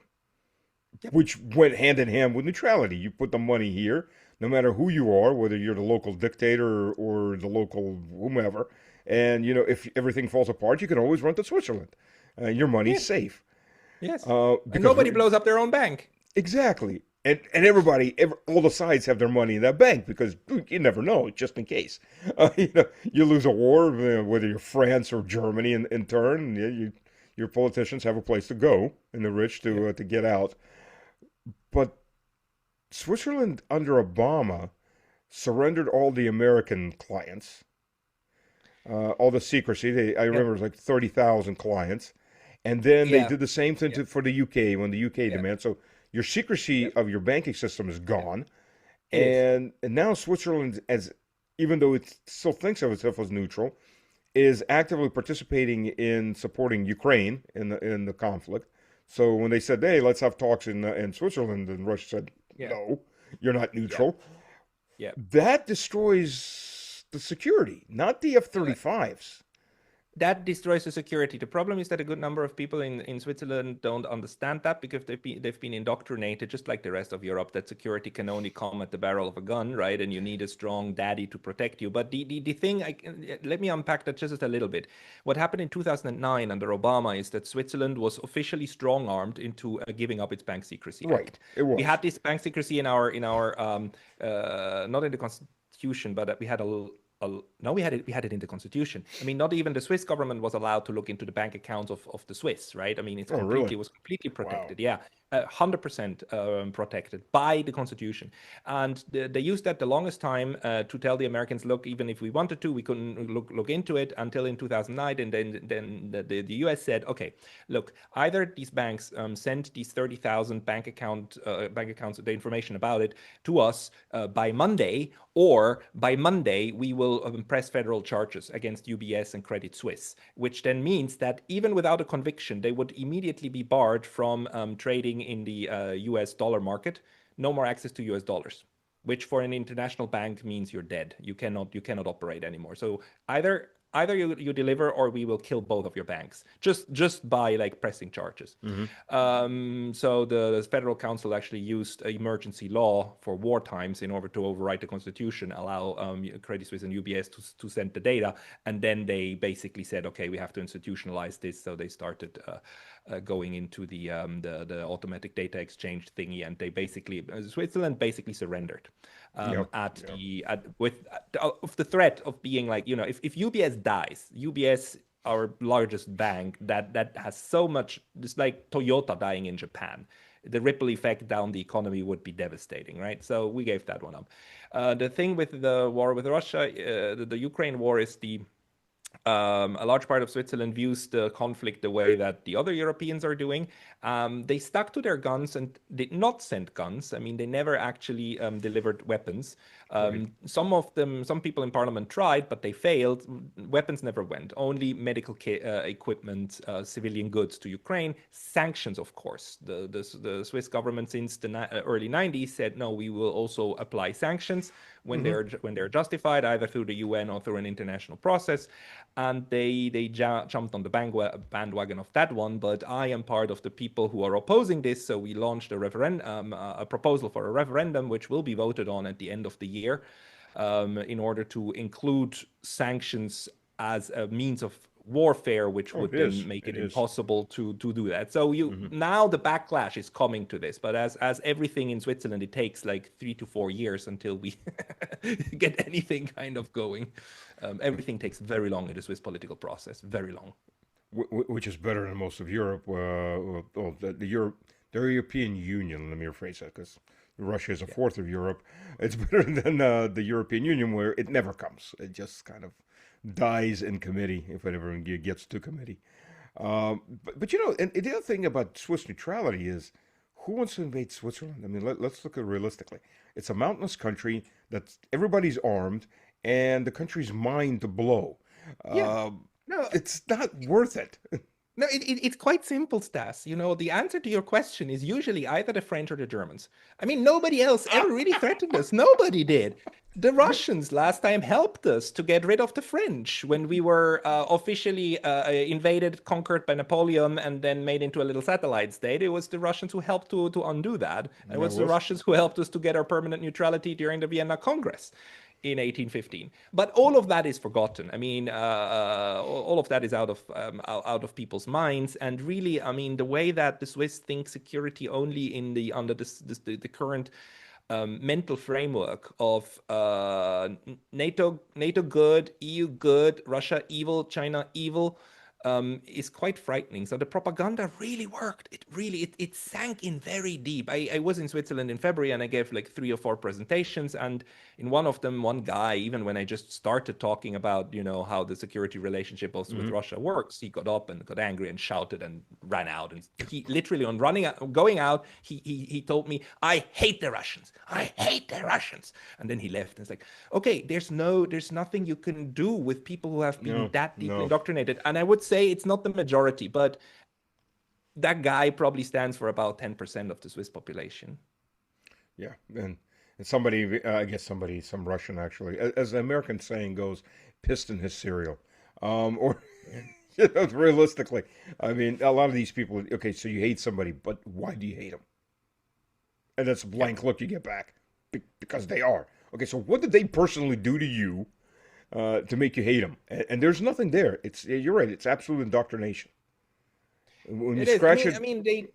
which went hand in hand with neutrality. You put the money here, no matter who you are, whether you're the local dictator or the local whomever, and if everything falls apart, you can always run to Switzerland. Your money's safe. Yes. And nobody blows up their own bank. Exactly. And all the sides have their money in that bank because you never know, just in case. You lose a war, whether you're France or Germany in turn, your politicians have a place to go, and the rich to get out. But Switzerland under Obama surrendered all the American clients, all the secrecy. I remember it was like 30,000 clients. And then they did the same thing for the UK when the UK demanded. So your secrecy of your banking system is gone. And now Switzerland, even though it still thinks of itself as neutral, is actively participating in supporting Ukraine in the conflict. So when they said, hey, let's have talks in Switzerland, and Russia said, no, you're not neutral. Yeah. That destroys the security, not the F-35s. that destroys the security. The problem is that a good number of people in Switzerland don't understand that because they've been indoctrinated, just like the rest of Europe, that security can only come at the barrel of a gun, right? And you need a strong daddy to protect you. But the thing, let me unpack that just a little bit. What happened in 2009 under Obama is that Switzerland was officially strong-armed into giving up its Bank Secrecy Right. Act. It We was. had this bank secrecy in our not in the constitution, but we had no, we had it in the constitution. I mean, not even the Swiss government was allowed to look into the bank accounts of the Swiss, right? I mean, Oh, really? it was completely Wow. protected. Yeah, 100% protected by the constitution. And they used that the longest time to tell the Americans, look, even if we wanted to, we couldn't look into it until in 2009. And then the US said, okay, look, either these banks sent these 30,000 bank accounts, the information about it to us by Monday, or by Monday, we will press federal charges against UBS and Credit Suisse, which then means that even without a conviction, they would immediately be barred from trading in the US dollar market, no more access to US dollars, which for an international bank means you're dead. You cannot operate anymore. So either you deliver or we will kill both of your banks just by like pressing charges. Hmm. So the federal council actually used emergency law for war times in order to override the constitution, allow Credit Suisse and UBS to send the data, and then they basically said, okay, we have to institutionalize this. So they started going into the automatic data exchange thingy, and they basically Switzerland basically surrendered Yep. at Yep. the at with of the threat of being like, if UBS dies, UBS, our largest bank, that has so much, it's like Toyota dying in Japan. The ripple effect down the economy would be devastating, right? So we gave that one up. The thing with the war with Russia, the Ukraine war, is a large part of Switzerland views the conflict the way that the other Europeans are doing. They stuck to their guns and did not send guns. I mean, they never actually delivered weapons. Right. Some people in parliament tried, but they failed. Weapons never went. Only medical equipment, civilian goods to Ukraine. Sanctions, of course. The Swiss government since the early 90s said, no, we will also apply sanctions when Hmm. they're justified, either through the UN or through an international process. And they jumped on the bandwagon of that one. But I am part of the people who are opposing this, so we launched a proposal for a referendum, which will be voted on at the end of the year, in order to include sanctions as a means of warfare, which Oh, would it then is. make It it is. impossible to do that. So Hmm. now the backlash is coming to this, but as everything in Switzerland, it takes like 3 to 4 years until we get anything kind of going. Everything takes very long in the Swiss political process, very long. Which is better than most of Europe. Well, the European Union. Let me rephrase that, because Russia is a Yeah. fourth of Europe. It's better than the European Union, where it never comes. It just kind of dies in committee if it ever gets to committee. But and the other thing about Swiss neutrality is, who wants to invade Switzerland? I mean, let's look at it realistically. It's a mountainous country that everybody's armed, and the country's mine to blow. Yeah. Uh, No, it's not worth it. no, it's quite simple, Stas. The answer to your question is usually either the French or the Germans. I mean, nobody else ever really threatened us. Nobody did. The Russians last time helped us to get rid of the French when we were officially invaded, conquered by Napoleon, and then made into a little satellite state. It was the Russians who helped to undo that. And it That was the was. Russians who helped us to get our permanent neutrality during the Vienna Congress in 1815. But all of that is forgotten. I mean, all of that is out of people's minds. And really, I mean, the way that the Swiss think security only under the current mental framework of NATO good, EU good, Russia evil, China evil, is quite frightening. So the propaganda really worked. It sank in very deep. I was in Switzerland in February, and I gave like 3 or 4 presentations, and in one of them, one guy, even when I just started talking about how the security relationship also with Hmm. Russia works, he got up and got angry and shouted and ran out. And he literally, on running out, going out, he told me, I hate the Russians. I hate the Russians. And then he left. And it's like, okay, there's nothing you can do with people who have been No, that deeply no. indoctrinated. And I would say it's not the majority, but that guy probably stands for about 10% of the Swiss population. Yeah, and somebody, I guess some Russian actually, as the American saying goes, pissed in his cereal. Or realistically, I mean, a lot of these people. Okay, so you hate somebody, but why do you hate them? And that's a Yeah. blank look you get back because they are. Okay, so what did they personally do to you to make you hate them? And there's nothing there. It's you're right. It's absolute indoctrination. When you It is. I scratch mean, it,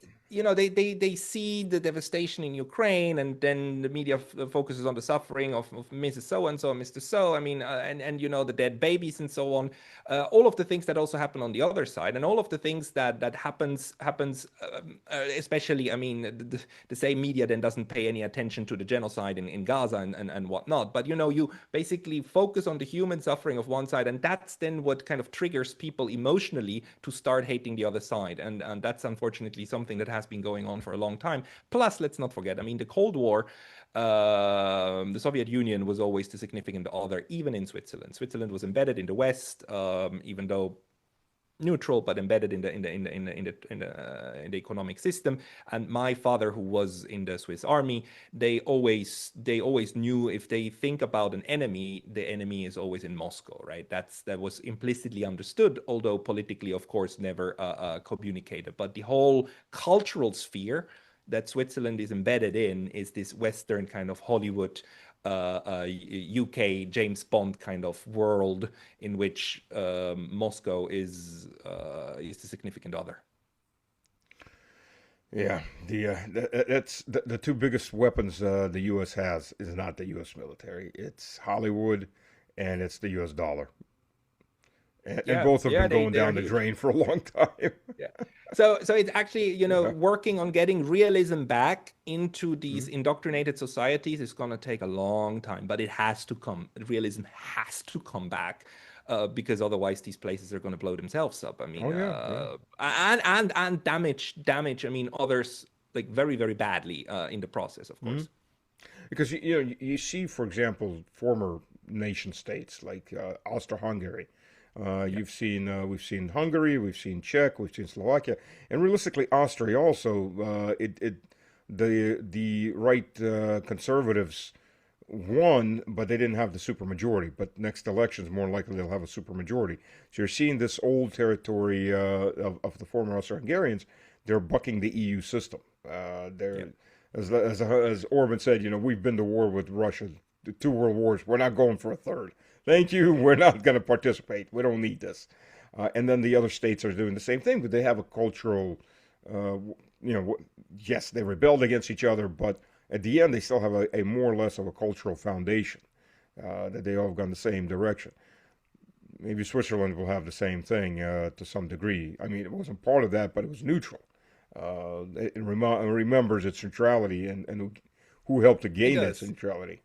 they see the devastation in Ukraine, and then the media focuses on the suffering of Mrs. So and so, Mr. So. I mean, and the dead babies and so on. All of the things that also happen on the other side, and all of the things that happens, especially. I mean, the same media then doesn't pay any attention to the genocide in Gaza and whatnot. But you basically focus on the human suffering of one side, and that's then what kind of triggers people emotionally to start hating the other side. And that's unfortunately something that has been going on for a long time. Plus, let's not forget, I mean, the Cold War, the Soviet Union was always the significant other, even in Switzerland. Switzerland was embedded in the West, even though neutral but embedded in the economic system. And my father, who was in the Swiss army, they always knew, if they think about an enemy, the enemy is always in Moscow, right? That was implicitly understood, although politically, of course, never communicated. But the whole cultural sphere that Switzerland is embedded in is this Western kind of Hollywood, UK James Bond kind of world, in which Moscow is the significant other. yeah, that's the two biggest weapons the U.S. has is not the U.S. military. It's Hollywood, and it's the U.S. dollar, and Yeah, both have yeah, been they going they are down the huge. drain for a long time. Yeah. So it's actually, Yeah. working on getting realism back into Mhm. these indoctrinated societies is going to take a long time, but it has to come. Realism has to come back, because otherwise these places are going to blow themselves up. I Oh mean, yeah, yeah. and damage. I mean, others like very, very badly in the process, of Mhm. course. Because you see, for example, former nation states like Austro-Hungary. Yeah. We've seen Hungary, we've seen Czech, we've seen Slovakia, and realistically Austria also. The right conservatives won, but they didn't have the supermajority. But next elections, more likely they'll have a supermajority. So you're seeing this old territory of the former Austro-Hungarians. They're bucking the EU system. Yeah. They're as Orban said, we've been to war with Russia, the two world wars. We're not going for a third. Thank you. We're not going to participate. We don't need this. And then the other states are doing the same thing, but they have a cultural, yes, they rebelled against each other, but at the end they still have a more or less of a cultural foundation that they all have gone the same direction. Maybe Switzerland will have the same thing to some degree. I mean, it wasn't part of that, but it was neutral. Remembers its neutrality and who helped to It gain that does. neutrality.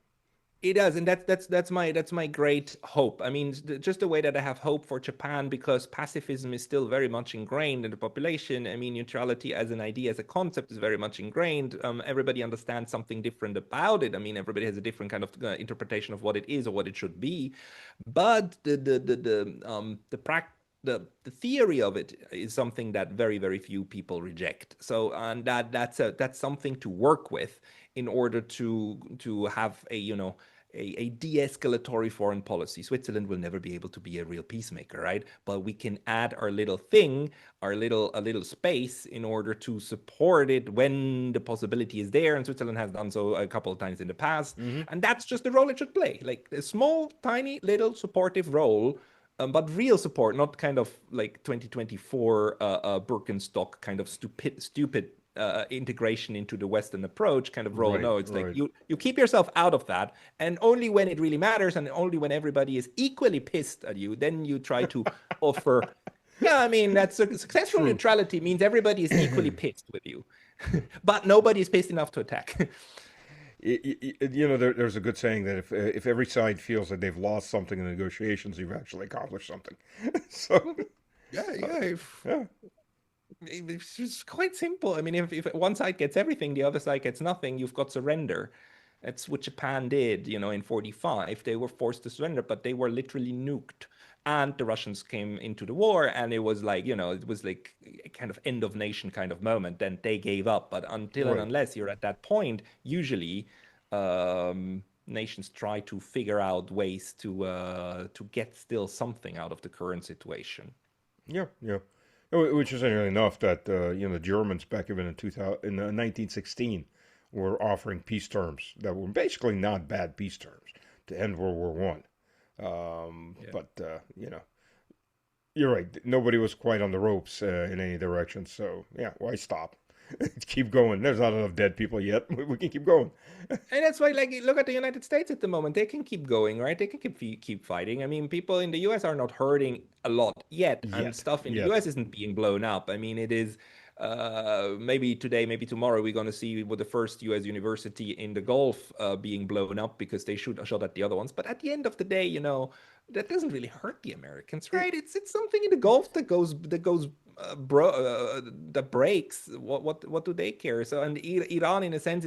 It does, and that's my great hope. I mean, just the way that I have hope for Japan, because pacifism is still very much ingrained in the population. I mean, neutrality as an idea, as a concept, is very much ingrained. Everybody understands something different about it. I mean, everybody has a different kind of interpretation of what it is or what it should be. But the theory of it is something that very, very few people reject. So, and that's something to work with in order to have a de-escalatory foreign policy. Switzerland will never be able to be a real peacemaker, right? But we can add our little thing, a little space, in order to support it when the possibility is there. And Switzerland has done so a couple of times in the past, Hmm. and that's just the role it should play, like a small, tiny, little supportive role. But real support, not kind of like 2024 Birkenstock kind of stupid integration into the Western approach kind of role. Right, No, it's like right. you keep yourself out of that, and only when it really matters, and only when everybody is equally pissed at you, then you try to offer. Yeah, I mean, that's successful True. neutrality means everybody is equally pissed with you, but nobody is pissed enough to attack. There's a good saying that if every side feels that they've lost something in the negotiations, you've actually accomplished something. So, Yeah, uh, yeah. yeah, It's just quite simple. I mean, if one side gets everything, the other side gets nothing, you've got surrender. That's what Japan did, in 45. They were forced to surrender, but they were literally nuked. And the Russians came into the war, and it was like, it was like a kind of end of nation kind of moment. Then they gave up. But until and right. unless you're at that point, usually, nations try to figure out ways to get still something out of the current situation. Yeah, yeah. Which is interesting enough that the Germans back even in 1916 were offering peace terms that were basically not bad peace terms to end World War One. But you're right. Nobody was quite on the ropes in any direction. So yeah, why stop? Keep going. There's not enough dead people yet. We can keep going. And that's why, like, look at the United States at the moment. They can keep going, right? They can keep fighting. I mean, people in the U.S. are not hurting a lot yet, and Yet, stuff in the yet. U.S. isn't being blown up. I mean, it is. Maybe today, maybe tomorrow, we're going to see with the first U.S. university in the Gulf being blown up because they shot at the other ones. But at the end of the day, that doesn't really hurt the Americans, right? It's something in the Gulf that goes that breaks. What do they care? So, and Iran, in a sense,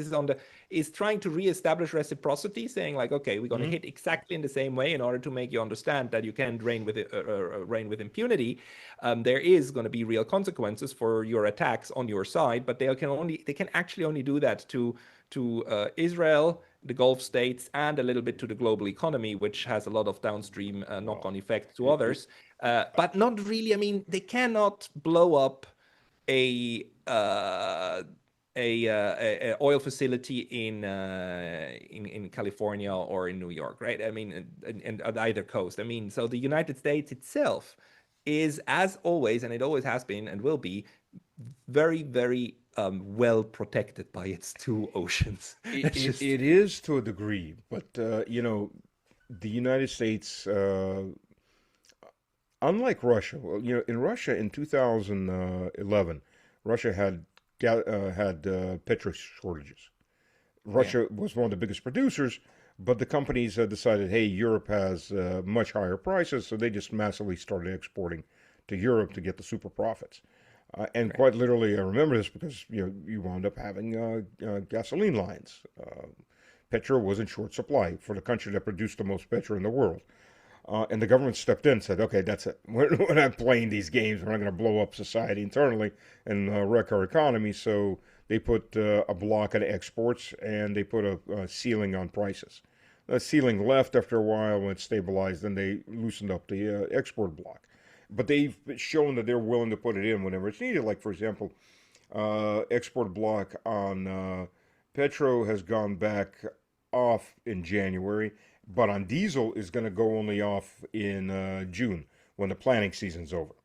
is trying to reestablish reciprocity, saying like, okay, we're going to hit exactly in the same way in order to make you understand that you can't reign with impunity. There is going to be real consequences for your attacks on your side, but they can actually only do that to Israel, the Gulf states, and a little bit to the global economy, which has a lot of downstream knock-on effects to others. But not really. I mean, they cannot blow up a oil facility in California or in New York, right? I mean, and on either coast. I mean, so the United States itself is, as always, and it always has been and will be, very, very well protected by its two oceans. It is to a degree, but the United States, unlike Russia, well, in Russia in 2011, Russia had petrol shortages. Russia was one of the biggest producers, but the companies decided, hey, Europe has much higher prices, so they just massively started exporting to Europe to get the super profits. And quite literally, I remember this because you wound up having gasoline lines. Petrol was in short supply for the country that produced the most petrol in the world. And the government stepped in and said, okay, that's it. We're not playing these games. We're not going to blow up society internally and wreck our economy. So they put a block on exports and they put a ceiling on prices. The ceiling left after a while when it stabilized, then they loosened up the export block. But they've shown that they're willing to put it in whenever it's needed. Like, for example, export block on petrol has gone back off in January, but on diesel is going to go only off in June when the planting season's over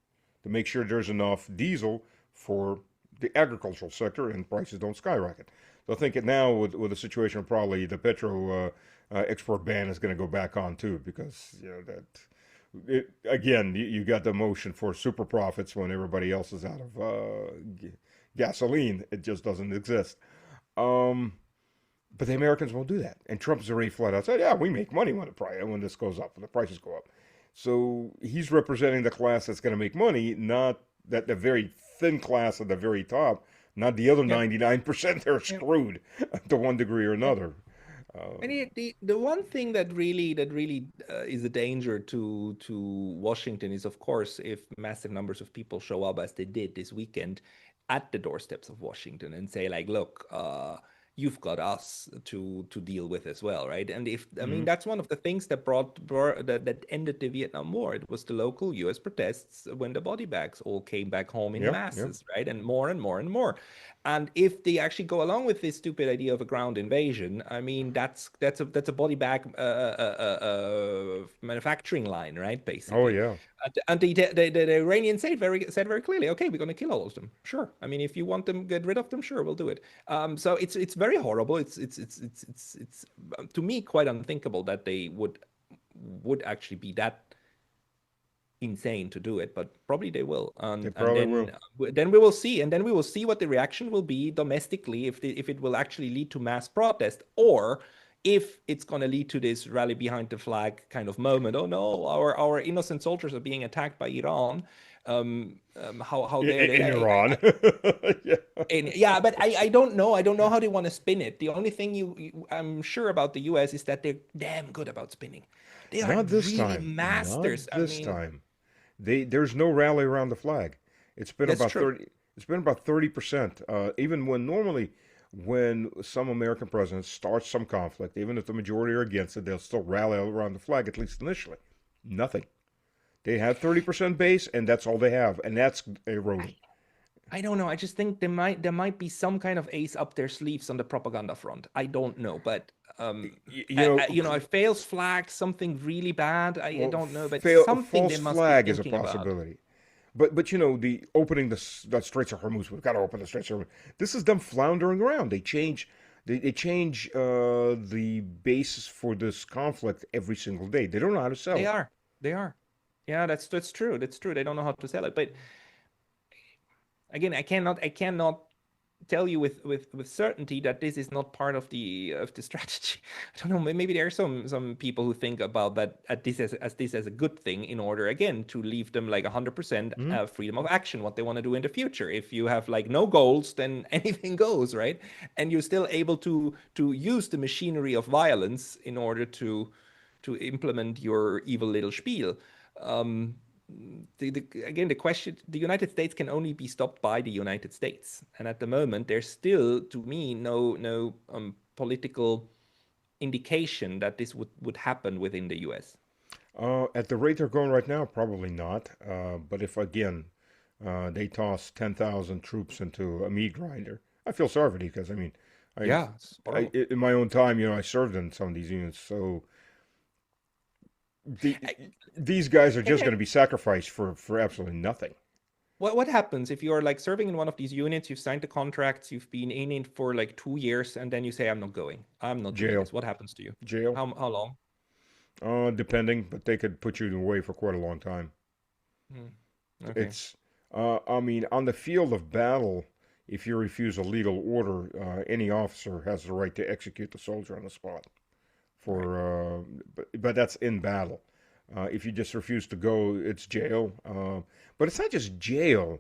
to make sure there's enough diesel for the agricultural sector and prices don't skyrocket. So I think now with the situation, probably the petrol export ban is going to go back on too, because again, you got the motion for super profits when everybody else is out of gasoline. It just doesn't exist. But the Americans won't do that. And Trump's already flat out said, yeah, we make money when this goes up, when the prices go up. So he's representing the class that's going to make money, not that the very thin class at the very top, not the other 99% they're screwed to one degree or another. And the one thing that really is a danger to Washington is, of course, if massive numbers of people show up as they did this weekend at the doorsteps of Washington and say like, look, you've got us to deal with as well, right? And I mean, that's one of the things that that ended the Vietnam War. It was the local U.S. protests when the body bags all came back home in masses, right? And more and more and more. And if they actually go along with this stupid idea of a ground invasion, I mean, that's a body bag manufacturing line, right? Basically. Oh yeah. And the Iranians said very clearly, okay, we're going to kill all of them. Sure. I mean, if you want them, get rid of them. Sure, we'll do it. So it's very horrible. It's to me quite unthinkable that they would actually be that insane to do it, but probably they will. They probably will. Then we will see, and then we will see what the reaction will be domestically if it will actually lead to mass protest, or if it's going to lead to this rally behind the flag kind of moment. Oh no, our innocent soldiers are being attacked by Iran. How dare they? In Iran? Yeah, but I don't know. I don't know how they want to spin it. The only thing I'm sure about the U.S. is that they're damn good about spinning. They are Not this really time. masters. Not this time. There's no rally around the flag. It's been about 30%. Even when normally when some American president starts some conflict, even if the majority are against it, they'll still rally around the flag, at least initially. Nothing. They have 30% base, and that's all they have, and that's eroding. I don't know. I just think there might be some kind of ace up their sleeves on the propaganda front. I don't know, but a false flag, something really bad. I don't know, but A something false they must be flag is a thinking about. possibility. But the opening the Straits of Hormuz, we've got to open the Straits of Hormuz. This is them floundering around. They change the basis for this conflict every single day. They don't know how to sell They it. are. They are. Yeah, that's true. That's true. They don't know how to sell it. But again, I cannot tell you with certainty that this is not part of the strategy. I don't know. Maybe there are some people who think about that as a good thing in order again to leave them like 100% freedom of action, what they want to do in the future. If you have like no goals, then anything goes, right? And you're still able to use the machinery of violence in order to implement your evil little spiel. Again, the question: the United States can only be stopped by the United States, and at the moment, there's still, to me, no political indication that this would happen within the U.S. At the rate they're going right now, probably not. But if again they toss 10,000 troops into a meat grinder, I feel sorry for these because Yeah, it's horrible. in my own time, I served in some of these units, so these guys are just going to be sacrificed for absolutely nothing. What happens if you're like serving in one of these units? You've signed the contracts, you've been in it for like 2 years, and then you say, "I'm not going. I'm not doing Jail. this." What happens to you? Jail, How long? depending, but they could put you away for quite a long time. Okay. It's, on the field of battle, if you refuse a legal order, any officer has the right to execute the soldier on the spot. But that's in battle. If you just refuse to go, it's jail. But it's not just jail.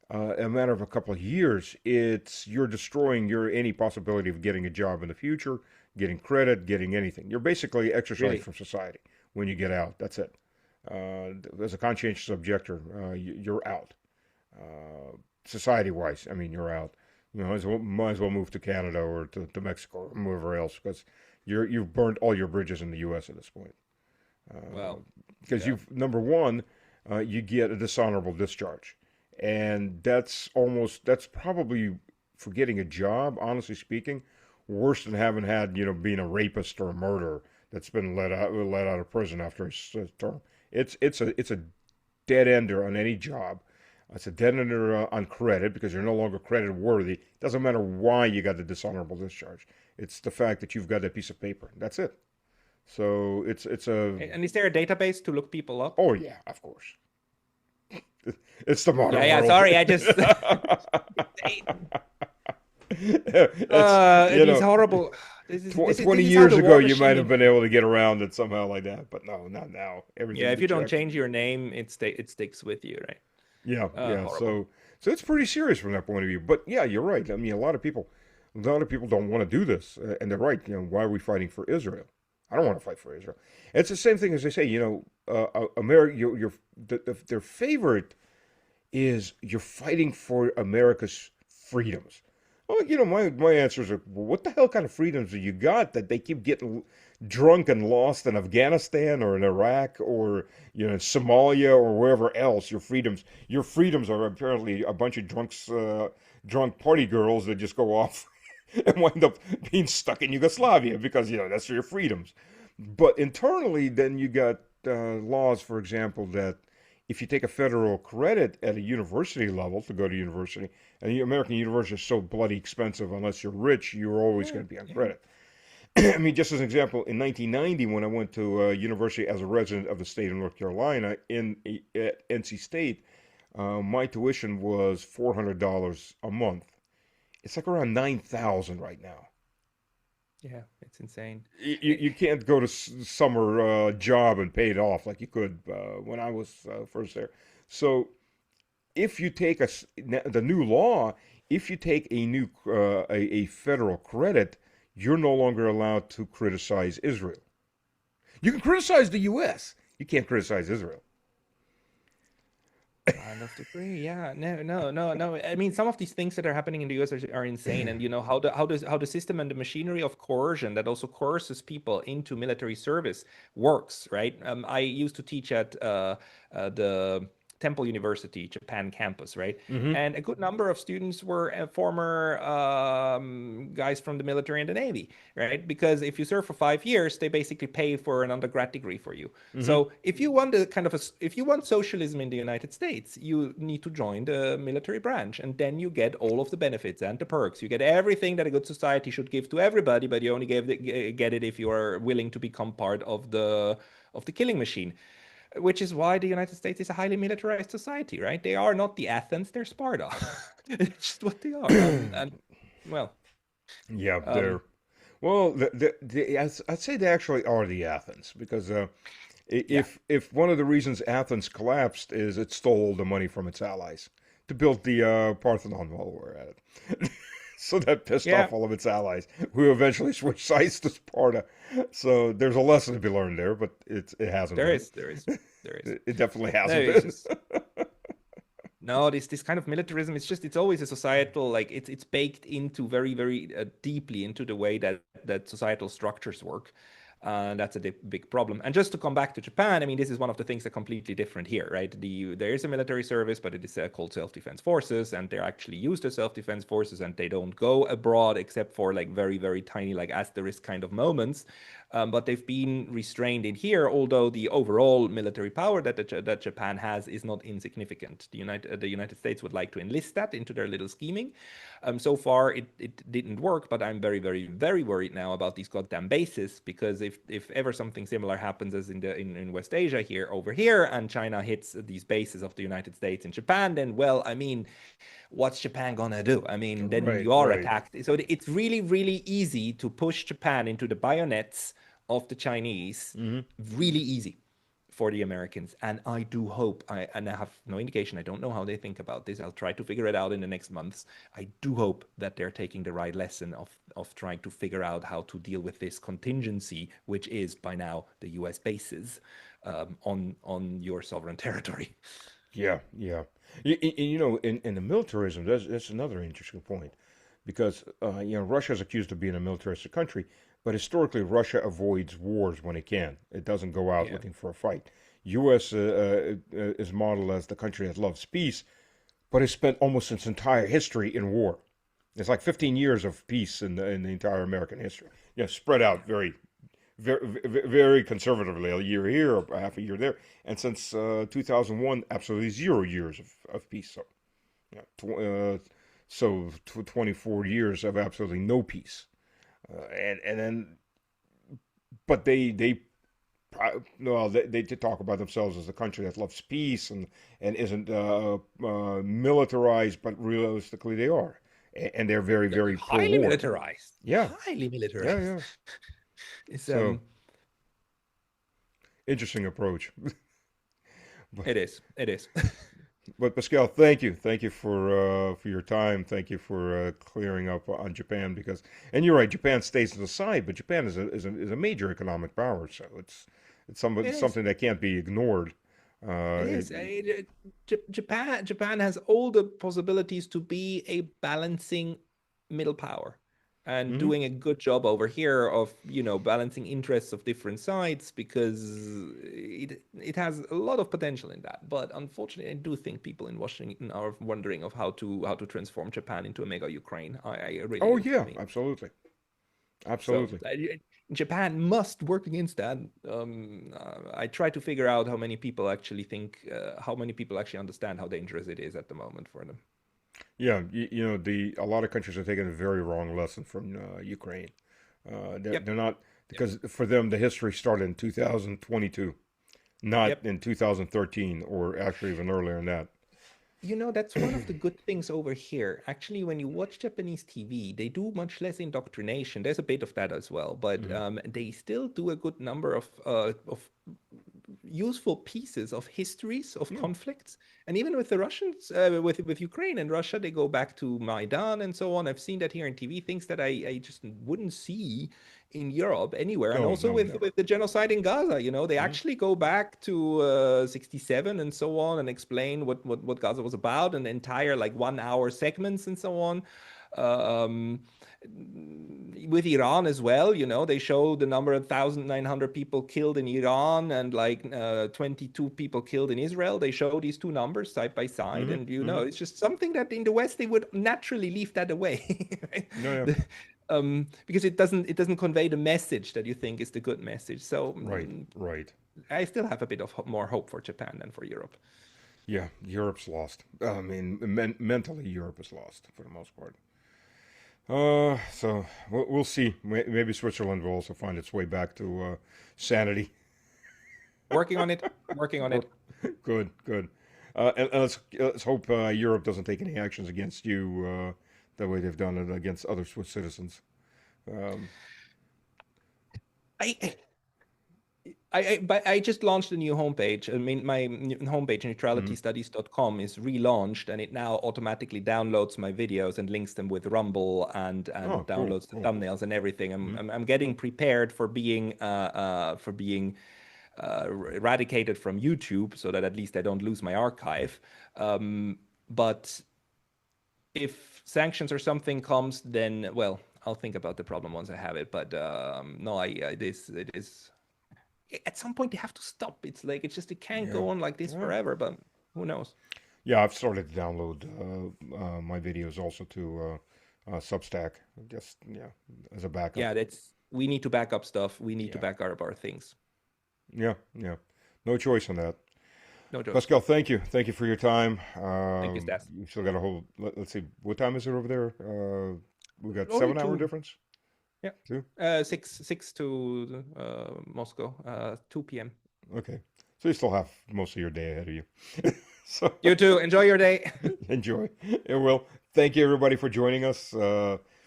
A matter of a couple of years, you're destroying any possibility of getting a job in the future, getting credit, getting anything. You're basically exercised from society when you get out. That's it. As a conscientious objector, you're out. Society-wise, you're out. Might as well move to Canada or to Mexico or wherever else because you've burned all your bridges in the U.S. at this point. Well, Because number one, you get a dishonorable discharge, and that's probably for getting a job. Honestly speaking, worse than having had being a rapist or a murderer that's been let out of prison after his term. It's a dead ender on any job. It's a dead ender on credit because you're no longer credit worthy. Doesn't matter why you got the dishonorable discharge. It's the fact that you've got that piece of paper. That's it. So it's a. and is there a database to look people up? Oh yeah, of course. It's the modern Yeah. world. Sorry, I just. It's horrible. This is 20 this is how years the ago, war you might machine- have been able to get around it somehow like that, but no, not now. Everything's Yeah, if you don't checked. change your name, it sticks with you, right? Yeah, yeah. Horrible. So it's pretty serious from that point of view. But yeah, you're right. A lot of people don't want to do this, and they're right. Why are we fighting for Israel? I don't want to fight for Israel. It's the same thing as they say. America. Their favorite is you're fighting for America's freedoms. Well, my answers are, well, what the hell kind of freedoms do you got that they keep getting drunk and lost in Afghanistan or in Iraq or Somalia or wherever else? Your freedoms are apparently a bunch of drunk party girls that just go off and wind up being stuck in Yugoslavia because that's your freedoms. But internally, then you got laws, for example, that if you take a federal credit at a university level to go to university, and the American university is so bloody expensive, unless you're rich, you're always going to be on credit. Just as an example, in 1990, when I went to university as a resident of the state of North Carolina at NC State, my tuition was $400 a month. It's like around $9,000 right now. Yeah, it's insane. You can't go to summer job and pay it off like you could when I was first there. So if you take the new law, if you take a federal credit, you're no longer allowed to criticize Israel. You can criticize the U.S. You can't criticize Israel. Kind of degree, yeah. No. I mean, some of these things that are happening in the US are insane, and how the system and the machinery of coercion that also coerces people into military service works, right? I used to teach at the Temple University, Japan campus, right? Hmm. And a good number of students were former guys from the military and the Navy, right? Because if you serve for 5 years, they basically pay for an undergrad degree for you. Hmm. So if you want if you want socialism in the United States, you need to join the military branch, and then you get all of the benefits and the perks. You get everything that a good society should give to everybody, but you only get it if you are willing to become part of the killing machine. Which is why the United States is a highly militarized society, right? They are not the Athens, they're Sparta. It's just what they are. And well, Yeah, um, they're well. I'd say they actually are the Athens because yeah, if one of the reasons Athens collapsed is it stole the money from its allies to build the Parthenon while we're at it. So that pissed yeah. off all of its allies, who eventually switched sides to Sparta. So there's a lesson to be learned there, but it hasn't There been. is, there is, there is. It definitely No, hasn't it's been. just no, this kind of militarism, it's always a societal, like it's baked into very deeply into the way that societal structures work. That's a big problem. And just to come back to Japan, I mean, this is one of the things that are completely different here, right? There is a military service, but it is called self-defense forces, and they're actually used as self-defense forces, and they don't go abroad except for like very tiny, like asterisk kind of moments. But they've been restrained in here, although the overall military power that Japan has is not insignificant. The United States would like to enlist that into their little scheming. So far, it didn't work, but I'm very worried now about these goddamn bases, because if ever something similar happens as in West Asia here over here, and China hits these bases of the United States in Japan, then well, I mean, what's Japan gonna do? I mean, then Right, you are right. attacked. So it's really easy to push Japan into the bayonets of the Chinese. Hmm. Really easy for the Americans. And I do hope, and I have no indication, I don't know how they think about this. I'll try to figure it out in the next months. I do hope that they're taking the right lesson of trying to figure out how to deal with this contingency, which is by now the US bases on your sovereign territory. Yeah, yeah. In the militarism, that's another interesting point because Russia's accused of being a militaristic country, but historically Russia avoids wars when it can. It doesn't go out Yeah. looking for a fight. U.S. Is modeled as the country that loves peace, but has spent almost its entire history in war. It's like 15 years of peace in the entire American history. Spread out very conservatively, a year here, or half a year there, and since 2001, absolutely 0 years of peace. So, yeah, 24 years of absolutely no peace, and then, but they talk about themselves as a country that loves peace and isn't militarized, but realistically they are, and they're very pro Highly war. militarized. Yeah, Highly yeah, militarized. yeah. It's So interesting approach. But, it is. It is. but Pascal, thank you for your time. Thank you for clearing up on Japan and you're right, Japan stays to the side, but Japan is a major economic power, so it's It is. something that can't be ignored. It It, is. Japan has all the possibilities to be a balancing middle power, and mhm. doing a good job over here of balancing interests of different sides, because it has a lot of potential in that. But unfortunately, I do think people in Washington are wondering of how to transform Japan into a mega Ukraine. I really Oh do. I yeah, mean. absolutely, So absolutely. Japan must work against that. I try to figure out how many people actually how many people actually understand how dangerous it is at the moment for them. Yeah, the a lot of countries are taking a very wrong lesson from Ukraine. Yep. They're not Yep. because for them the history started in 2022, not Yep. in 2013 or actually even earlier than that. That's one of the good things over here. Actually, when you watch Japanese TV, they do much less indoctrination. There's a bit of that as well, but Hmm. they still do a good number of useful pieces of histories of conflicts. And even with the Russians, with Ukraine and Russia, they go back to Maidan and so on. I've seen that here in TV, things that I just wouldn't see in Europe anywhere. And No, also no, with never. the genocide in Gaza, they actually go back to 67 and so on and explain what Gaza was about, and entire like 1 hour segments and so on. Um, with Iran as well, they show the number of 1,900 people killed in Iran and like 22 people killed in Israel. They show these two numbers side by side, and it's just something that in the West they would naturally leave that away, right? No, yeah. Because it doesn't convey the message that you think is the good message. So Right. I still have a bit of more hope for Japan than for Europe. Yeah, Europe's lost. I mean, mentally, Europe is lost for the most part. So we'll see. Maybe Switzerland will also find its way back to sanity. Working on it. Working on it. Good. And let's hope Europe doesn't take any actions against you the way they've done it against other Swiss citizens. But I just launched a new homepage. I mean, my homepage, neutralitystudies.com, is relaunched, and it now automatically downloads my videos and links them with Rumble and downloads the thumbnails and everything. I'm getting prepared for being eradicated from YouTube, so that at least I don't lose my archive. But if sanctions or something comes, then well, I'll think about the problem once I have it. But no, it is. At some point, they have to stop. It's like it can't go on like this forever. But who knows? Yeah, I've started to download my videos also to Substack, just as a backup. Yeah, we need to back up stuff. We need to back up our things. Yeah. No choice on that. No choice. Pascal, thank you for your time. Thank you, Stas. You still got a whole. Let's see, what time is it over there? We got Only 7 hour 2. difference. Yeah. 2. 6 to Moscow. 2 p.m. Okay, so you still have most of your day ahead of you. So You too. Enjoy your day. enjoy. And well, thank you everybody for joining us.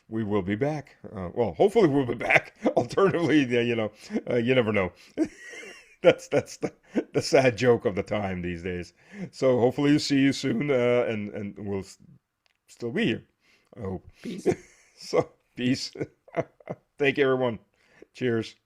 We will be back. Well, hopefully we'll be back. Alternatively, you never know. That's the sad joke of the time these days. So hopefully you see you soon, and we'll still be here. I hope. Peace. So peace. Thank you, everyone. Cheers.